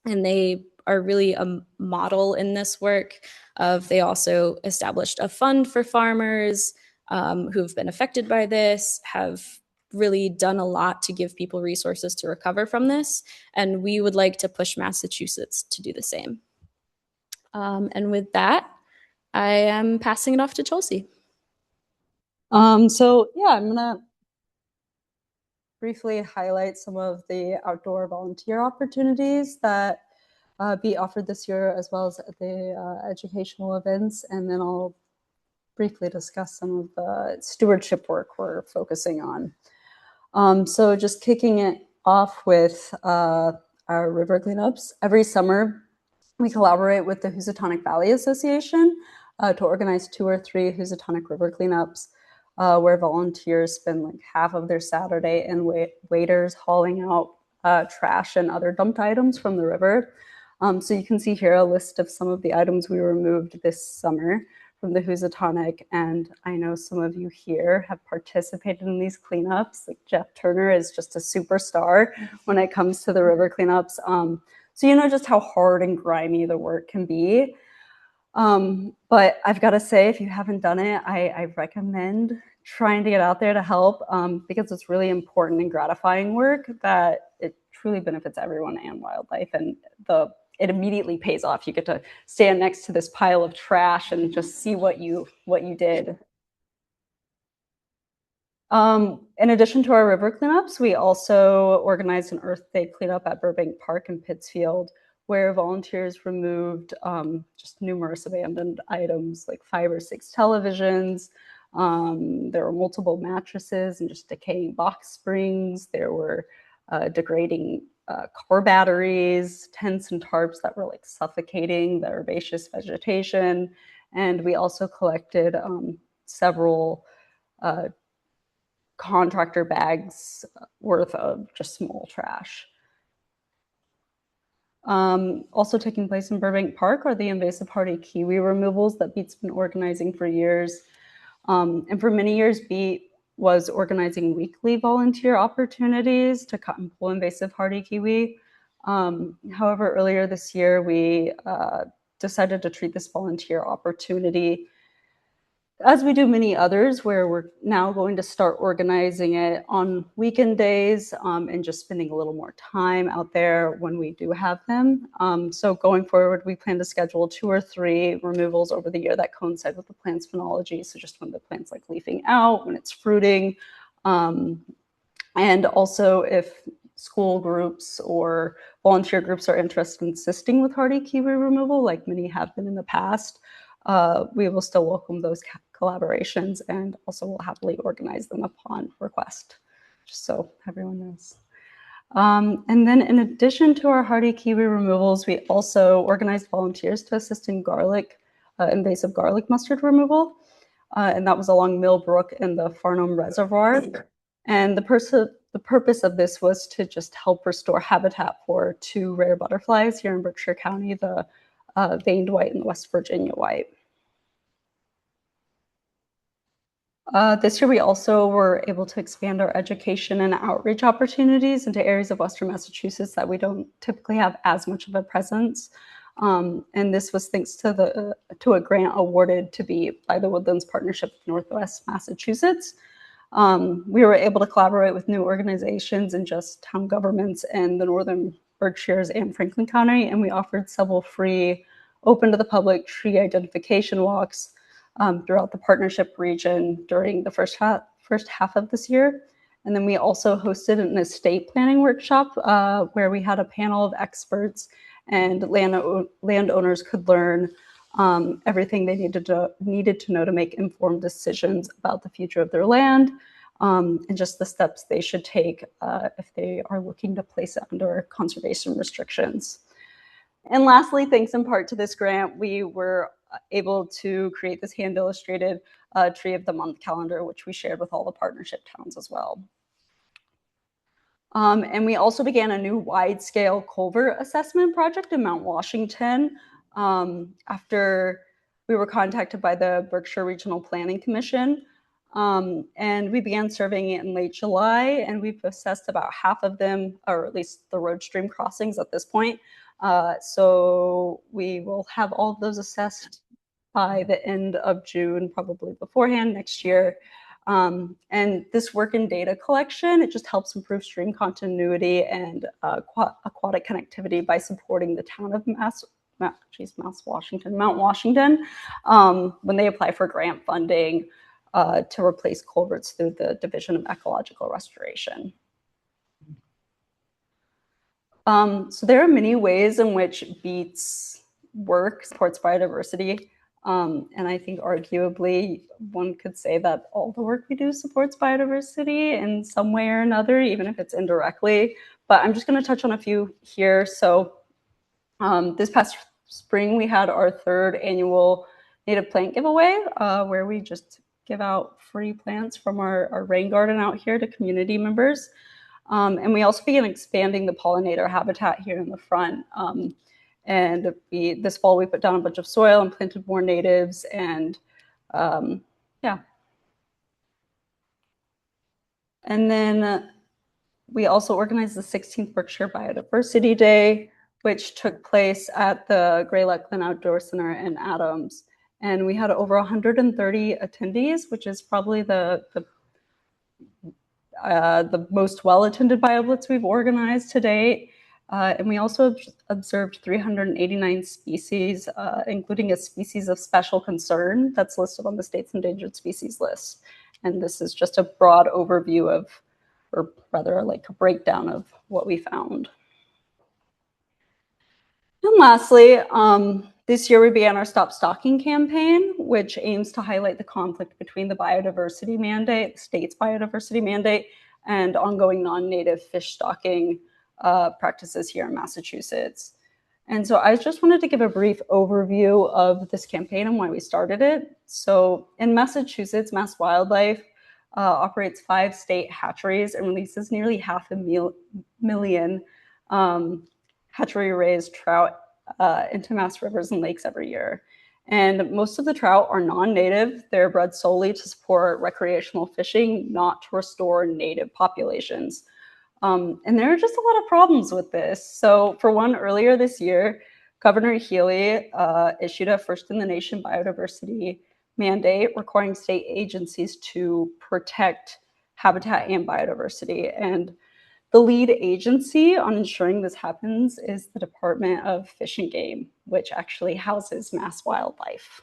they are really a model in this work. They also established a fund for farmers who have been affected by this, have really done a lot to give people resources to recover from this. And we would like to push Massachusetts to do the same. And with that, I am passing it off to Chelsea. I'm gonna briefly highlight some of the outdoor volunteer opportunities that be offered this year, as well as the educational events, and then I'll briefly discuss some of the stewardship work we're focusing on. So just kicking it off with our river cleanups. Every summer, we collaborate with the Housatonic Valley Association to organize 2 or 3 Housatonic river cleanups. where volunteers spend like half of their Saturday and waiters hauling out trash and other dumped items from the river. So you can see here a list of some of the items we removed this summer from the Housatonic, and I know some of you here have participated in these cleanups. Like Jeff Turner is just a superstar when it comes to the river cleanups. So you know just how hard and grimy the work can be. But I've got to say, if you haven't done it, I recommend trying to get out there to help, because it's really important and gratifying work that it truly benefits everyone and wildlife, and it immediately pays off. You get to stand next to this pile of trash and just see what you did. In addition to our river cleanups, we also organized an Earth Day cleanup at Burbank Park in Pittsfield, where volunteers removed just numerous abandoned items like 5 or 6 televisions. There were multiple mattresses and just decaying box springs. There were degrading car batteries, tents and tarps that were like suffocating the herbaceous vegetation. And we also collected several contractor bags worth of just small trash. Also taking place in Burbank Park are the invasive hardy kiwi removals that BEAT's been organizing for years. And for many years, BEAT was organizing weekly volunteer opportunities to cut and pull invasive hardy kiwi. However, earlier this year, we decided to treat this volunteer opportunity as we do many others, where we're now going to start organizing it on weekend days and just spending a little more time out there when we do have them. So going forward, we plan to schedule 2 or 3 removals over the year that coincide with the plant's phenology. So just when the plant's like leafing out, when it's fruiting. And also if school groups or volunteer groups are interested in assisting with hardy kiwi removal, like many have been in the past, we will still welcome those collaborations, and also will happily organize them upon request, just so everyone knows. And then in addition to our hardy kiwi removals, we also organized volunteers to assist in invasive garlic mustard removal. And that was along Mill Brook and the Farnham Reservoir. And the purpose of this was to just help restore habitat for 2 rare butterflies here in Berkshire County, the veined white and the West Virginia white. This year, we also were able to expand our education and outreach opportunities into areas of Western Massachusetts that we don't typically have as much of a presence. And this was thanks to a grant awarded to BEAT by the Woodlands Partnership of Northwest Massachusetts. We were able to collaborate with new organizations and just town governments in the Northern Berkshires and Franklin County, and we offered several free, open to the public tree identification walks throughout the partnership region during the first half of this year. And then we also hosted an estate planning workshop where we had a panel of experts, and landowners could learn everything they needed to know to make informed decisions about the future of their land, and just the steps they should take if they are looking to place it under conservation restrictions. And lastly, thanks in part to this grant, we were able to create this hand-illustrated Tree of the Month calendar, which we shared with all the partnership towns as well. And we also began a new wide-scale culvert assessment project in Mount Washington after we were contacted by the Berkshire Regional Planning Commission. And we began surveying it in late July, and we've assessed about half of them, or at least the road stream crossings at this point. So we will have all of those assessed by the end of June, probably beforehand next year. And this work in data collection, it just helps improve stream continuity and aquatic connectivity by supporting the town of Mount Washington, when they apply for grant funding to replace culverts through the Division of Ecological Restoration. So there are many ways in which BEAT's work supports biodiversity. And I think arguably one could say that all the work we do supports biodiversity in some way or another, even if it's indirectly. But I'm just going to touch on a few here. So this past spring, we had our 3rd annual native plant giveaway, where we just give out free plants from our rain garden out here to community members. And we also began expanding the pollinator habitat here in the front. And this fall, we put down a bunch of soil and planted more natives. And yeah. And then we also organized the 16th Berkshire Biodiversity Day, which took place at the Gray Lakeland Outdoor Center in Adams. And we had over 130 attendees, which is probably the most well-attended BioBlitz we've organized to date. And we also observed 389 species, including a species of special concern that's listed on the state's endangered species list. And this is just a broad overview of, or rather like a breakdown of what we found. And lastly, this year we began our Stop Stalking campaign, which aims to highlight the conflict between the biodiversity mandate, the state's biodiversity mandate, and ongoing non-native fish stalking practices here in Massachusetts. And so I just wanted to give a brief overview of this campaign and why we started it. So in Massachusetts, Mass Wildlife operates 5 state hatcheries and releases nearly 500,000 hatchery-raised trout into Mass rivers and lakes every year. And most of the trout are non-native. They're bred solely to support recreational fishing, not to restore native populations. And there are just a lot of problems with this. So for one, earlier this year, Governor Healy issued a first-in-the-nation biodiversity mandate requiring state agencies to protect habitat and biodiversity. And the lead agency on ensuring this happens is the Department of Fish and Game, which actually houses Mass Wildlife.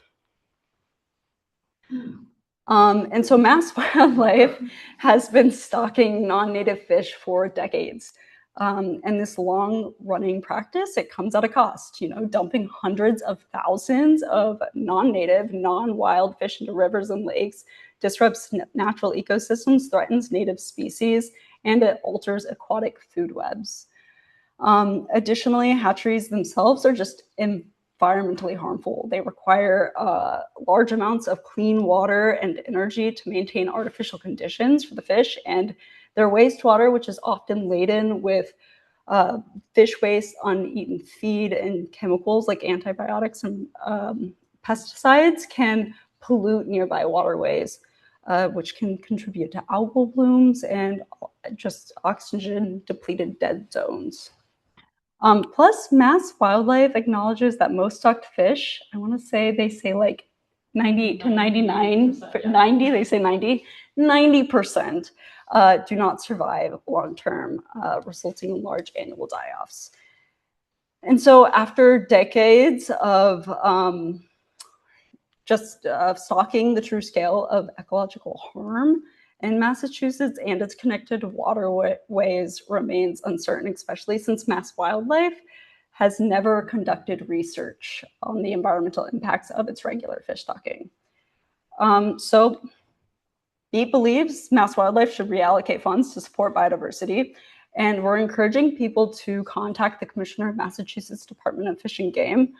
And so Mass Wildlife has been stalking non-native fish for decades. And this long-running practice, it comes at a cost, dumping hundreds of thousands of non-native, non-wild fish into rivers and lakes, disrupts natural ecosystems, threatens native species, and it alters aquatic food webs. Additionally, hatcheries themselves are just environmentally harmful. They require large amounts of clean water and energy to maintain artificial conditions for the fish, and their wastewater, which is often laden with fish waste, uneaten feed, and chemicals like antibiotics and pesticides, can pollute nearby waterways, which can contribute to algal blooms and just oxygen-depleted dead zones. Plus, Mass Wildlife acknowledges that most stocked fish, I want to say they say like 98 to 99, 90, they say 90% do not survive long-term, resulting in large annual die-offs. And so after decades of stalking the true scale of ecological harm in Massachusetts and its connected waterways remains uncertain, especially since Mass Wildlife has never conducted research on the environmental impacts of its regular fish stalking. So BEAT believes Mass Wildlife should reallocate funds to support biodiversity, and we're encouraging people to contact the Commissioner of Massachusetts Department of Fish and Game,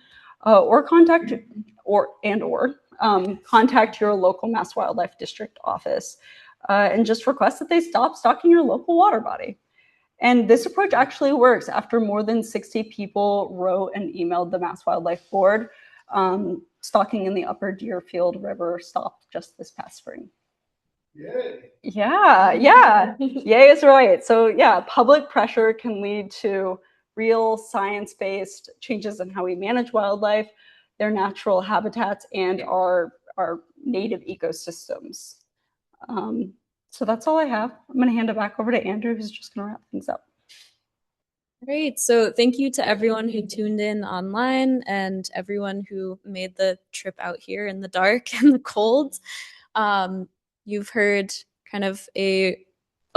or contact your local Mass Wildlife District office, and just request that they stop stalking your local water body. And this approach actually works. After more than 60 people wrote and emailed the Mass Wildlife Board, stalking in the Upper Deerfield River stopped just this past spring. Yay. Yeah. Yay is right. So yeah, public pressure can lead to real science-based changes in how we manage wildlife, their natural habitats, and our native ecosystems. So that's all I have. I'm going to hand it back over to Andrew, who's just going to wrap things up. Great. So thank you to everyone who tuned in online and everyone who made the trip out here in the dark and the cold. You've heard kind of a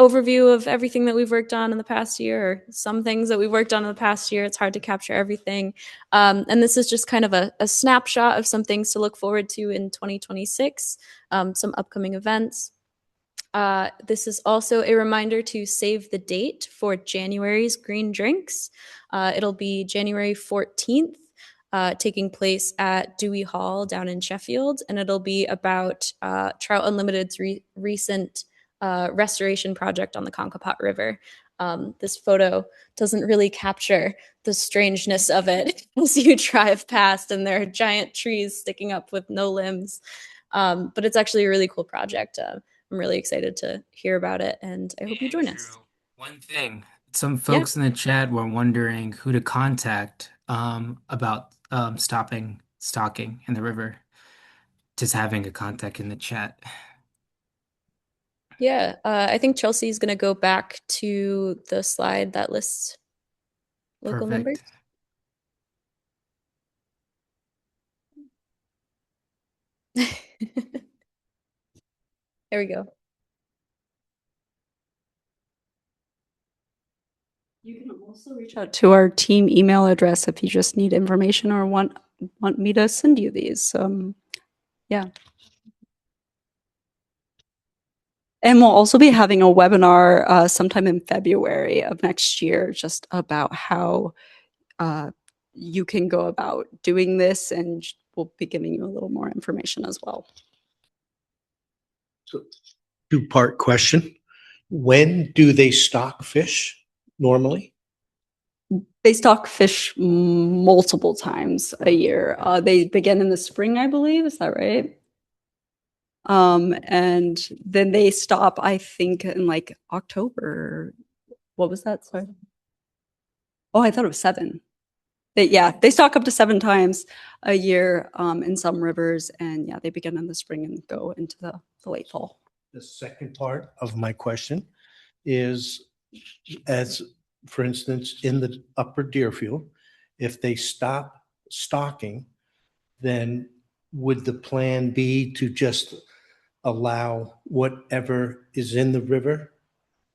overview of everything that we've worked on in the past year, or some things that we've worked on in the past year. It's hard to capture everything. And this is just kind of a snapshot of some things to look forward to in 2026, some upcoming events. This is also a reminder to save the date for January's Green Drinks. It'll be January 14th. taking place at Dewey Hall down in Sheffield, and it'll be about Trout Unlimited's recent restoration project on the Concopat River. This photo doesn't really capture the strangeness of it as you drive past, and there are giant trees sticking up with no limbs. But it's actually a really cool project. I'm really excited to hear about it, and I hope you join us. One thing, some folks in the chat were wondering who to contact about stopping stalking in the river. Just having a contact in the chat. Yeah, I think Chelsea's going to go back to the slide that lists local members. There we go. You can also reach out to our team email address if you just need information or want me to send you these. Yeah. And we'll also be having a webinar sometime in February of next year, just about how you can go about doing this, and we'll be giving you a little more information as well. So, two-part question. When do they stock fish normally? They stock fish multiple times a year. They begin in the spring, I believe. Is that right? And then they stop, I think, in like October. What was that? Sorry. Oh, I thought it was 7. They stock up to 7 times a year in some rivers, and yeah, they begin in the spring and go into the late fall. The second part of my question is, as for instance, in the upper Deerfield, if they stop stocking, then would the plan be to just allow whatever is in the river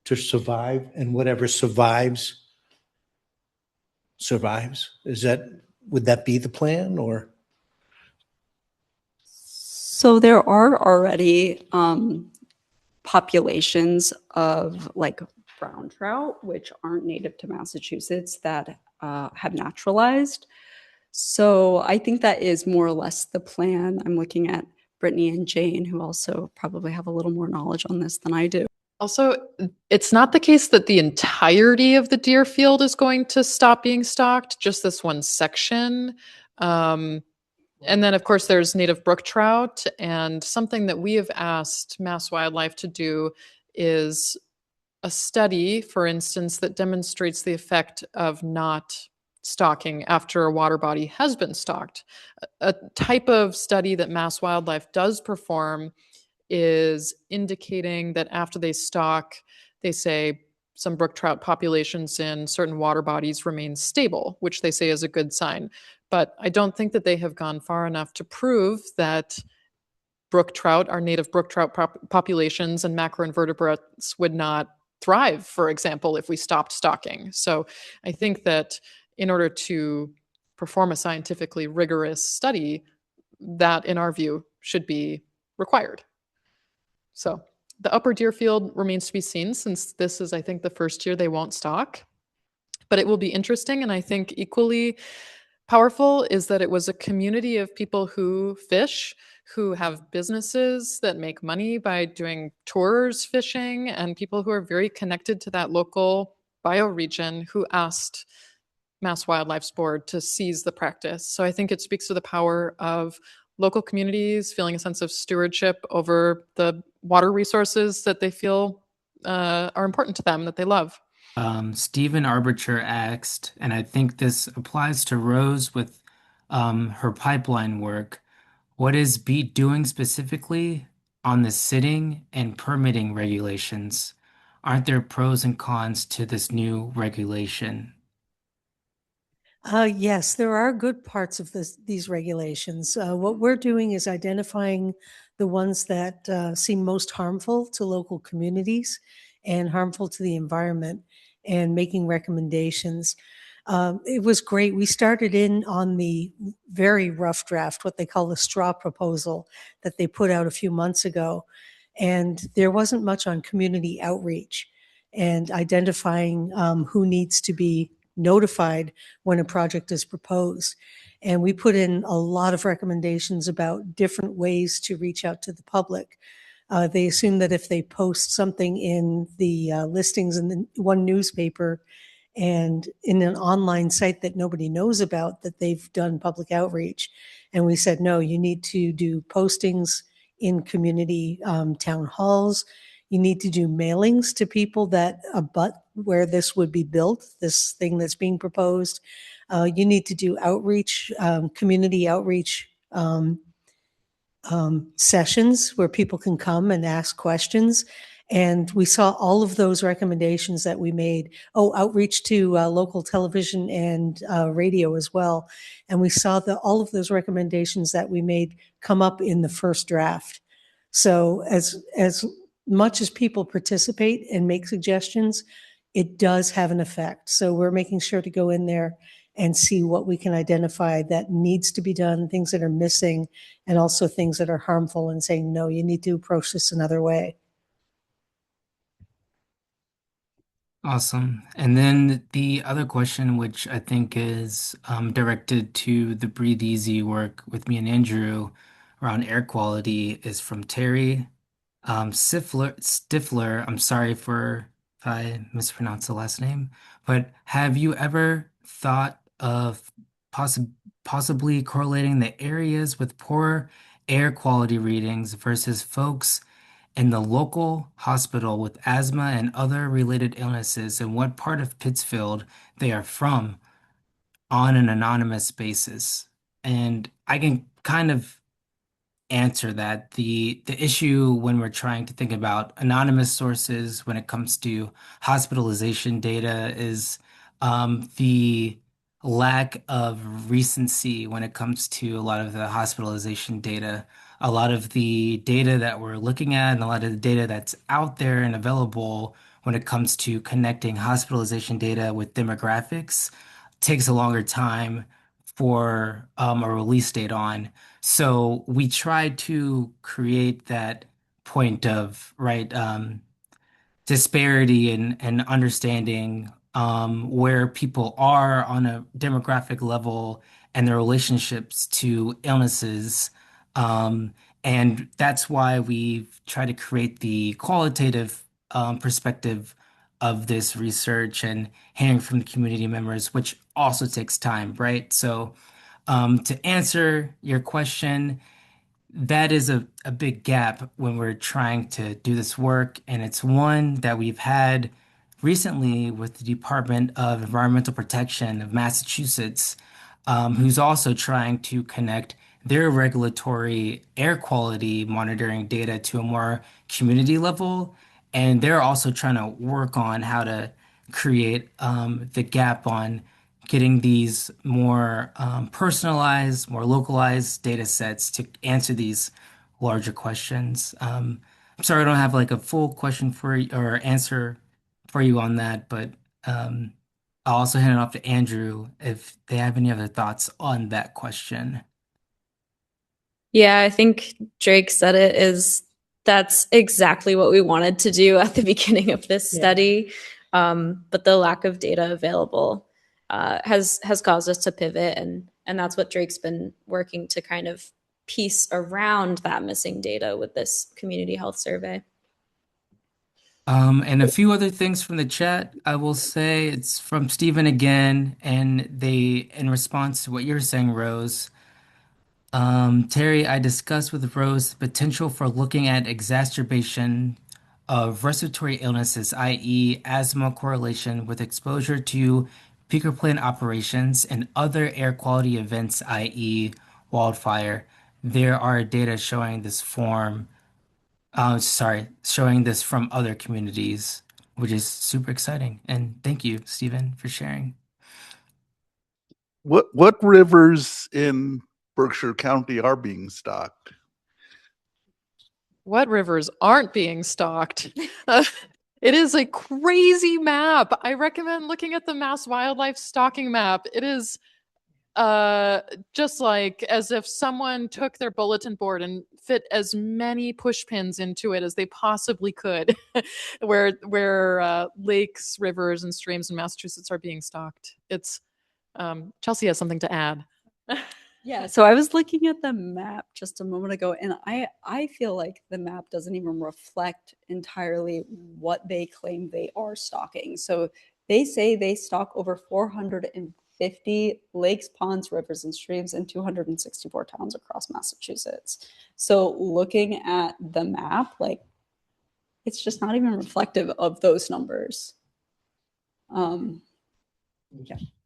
to survive, and whatever survives? Would that be the plan, or? So there are already populations of like brown trout, which aren't native to Massachusetts, that have naturalized. So I think that is more or less the plan. I'm looking at Brittany and Jane, who also probably have a little more knowledge on this than I do. Also, it's not the case that the entirety of the Deerfield is going to stop being stocked, just this one section. And then, of course, there's native brook trout. And something that we have asked Mass Wildlife to do is a study, for instance, that demonstrates the effect of not stocking after a water body has been stocked. A type of study that Mass Wildlife does perform is indicating that after they stock, they say some brook trout populations in certain water bodies remain stable, which they say is a good sign. But I don't think that they have gone far enough to prove that brook trout, our native brook trout populations and macroinvertebrates would not thrive, for example, if we stopped stocking. So I think that in order to perform a scientifically rigorous study, that, in our view, should be required. So the upper Deerfield remains to be seen, since this is, I think, the first year they won't stock. But it will be interesting, and I think equally powerful is that it was a community of people who fish, who have businesses that make money by doing tours fishing, and people who are very connected to that local bioregion, who asked Mass Wildlife's board to seize the practice. So I think it speaks to the power of local communities feeling a sense of stewardship over the water resources that they feel are important to them, that they love. Stephen Arbiter asked, and I think this applies to Rose with her pipeline work, what is BEAT doing specifically on the sitting and permitting regulations? Aren't there pros and cons to this new regulation? Yes, there are good parts of these regulations. What we're doing is identifying the ones that seem most harmful to local communities and harmful to the environment, and making recommendations. It was great. We started in on the very rough draft, what they call the straw proposal, that they put out a few months ago. And there wasn't much on community outreach and identifying who needs to be notified when a project is proposed. And we put in a lot of recommendations about different ways to reach out to the public. They assume that if they post something in the listings in the one newspaper and in an online site that nobody knows about, that they've done public outreach. And we said, no, you need to do postings in community town halls. You need to do mailings to people that abut where this would be built, this thing that's being proposed. You need to do outreach, community outreach sessions where people can come and ask questions. And we saw all of those recommendations that we made. Oh, outreach to local television and radio as well. And we saw all of those recommendations that we made come up in the first draft. So as much as people participate and make suggestions, it does have an effect. So we're making sure to go in there and see what we can identify that needs to be done, things that are missing, and also things that are harmful, and saying, no, you need to approach this another way. Awesome. And then the other question, which I think is directed to the Breathe Easy work with me and Andrew around air quality, is from Terry Stifler. I'm sorry if I mispronounced the last name, but have you ever thought of possibly correlating the areas with poor air quality readings versus folks in the local hospital with asthma and other related illnesses, and what part of Pittsfield they are from on an anonymous basis? And I can kind of answer that. The issue when we're trying to think about anonymous sources when it comes to hospitalization data is the lack of recency when it comes to a lot of the hospitalization data. A lot of the data that we're looking at and a lot of the data that's out there and available when it comes to connecting hospitalization data with demographics takes a longer time for a release date on. So we try to create that point of disparity and understanding where people are on a demographic level and their relationships to illnesses. Um, and that's why we've tried to create the qualitative perspective of this research and hearing from the community members, which also takes time, right? So to answer your question, that is a big gap when we're trying to do this work. And it's one that we've had recently with the Department of Environmental Protection of Massachusetts, who's also trying to connect their regulatory air quality monitoring data to a more community level. And they're also trying to work on how to create the gap on getting these more personalized, more localized data sets to answer these larger questions. I'm sorry I don't have like a full question for you or answer for you on that, but I'll also hand it off to Andrew if they have any other thoughts on that question. Yeah, I think Drake said that's exactly what we wanted to do at the beginning of this study. But the lack of data available has caused us to pivot, and that's what Drake's been working to kind of piece around that missing data with this community health survey. And a few other things from the chat, I will say it's from Stephen again, and in response to what you're saying, Rose, Terry, I discussed with Rose the potential for looking at exacerbation of respiratory illnesses, i.e., asthma correlation with exposure to peaker plant operations and other air quality events, i.e., wildfire. There are data showing this showing this from other communities, which is super exciting. And thank you, Stephen, for sharing. What rivers in Berkshire County are being stocked? What rivers aren't being stocked? It is a crazy map. I recommend looking at the Mass Wildlife Stocking map. It is just like as if someone took their bulletin board and fit as many push pins into it as they possibly could, where lakes, rivers, and streams in Massachusetts are being stocked. It's Chelsea has something to add. Yeah, so I was looking at the map just a moment ago, and I feel like the map doesn't even reflect entirely what they claim they are stocking. So they say they stock over 450 lakes, ponds, rivers, and streams in 264 towns across Massachusetts. So looking at the map, like, it's just not even reflective of those numbers.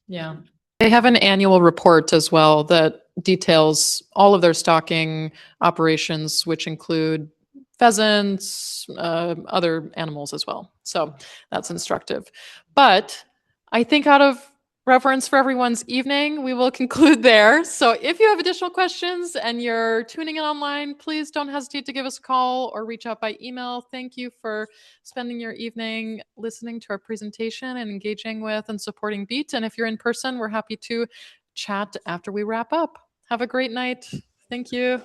Yeah. They have an annual report as well that details all of their stocking operations, which include pheasants, other animals as well. So that's instructive. But I think out of reference for everyone's evening, we will conclude there. So if you have additional questions and you're tuning in online, please don't hesitate to give us a call or reach out by email. Thank you for spending your evening listening to our presentation and engaging with and supporting BEAT. And if you're in person, we're happy to chat after we wrap up. Have a great night. Thank you.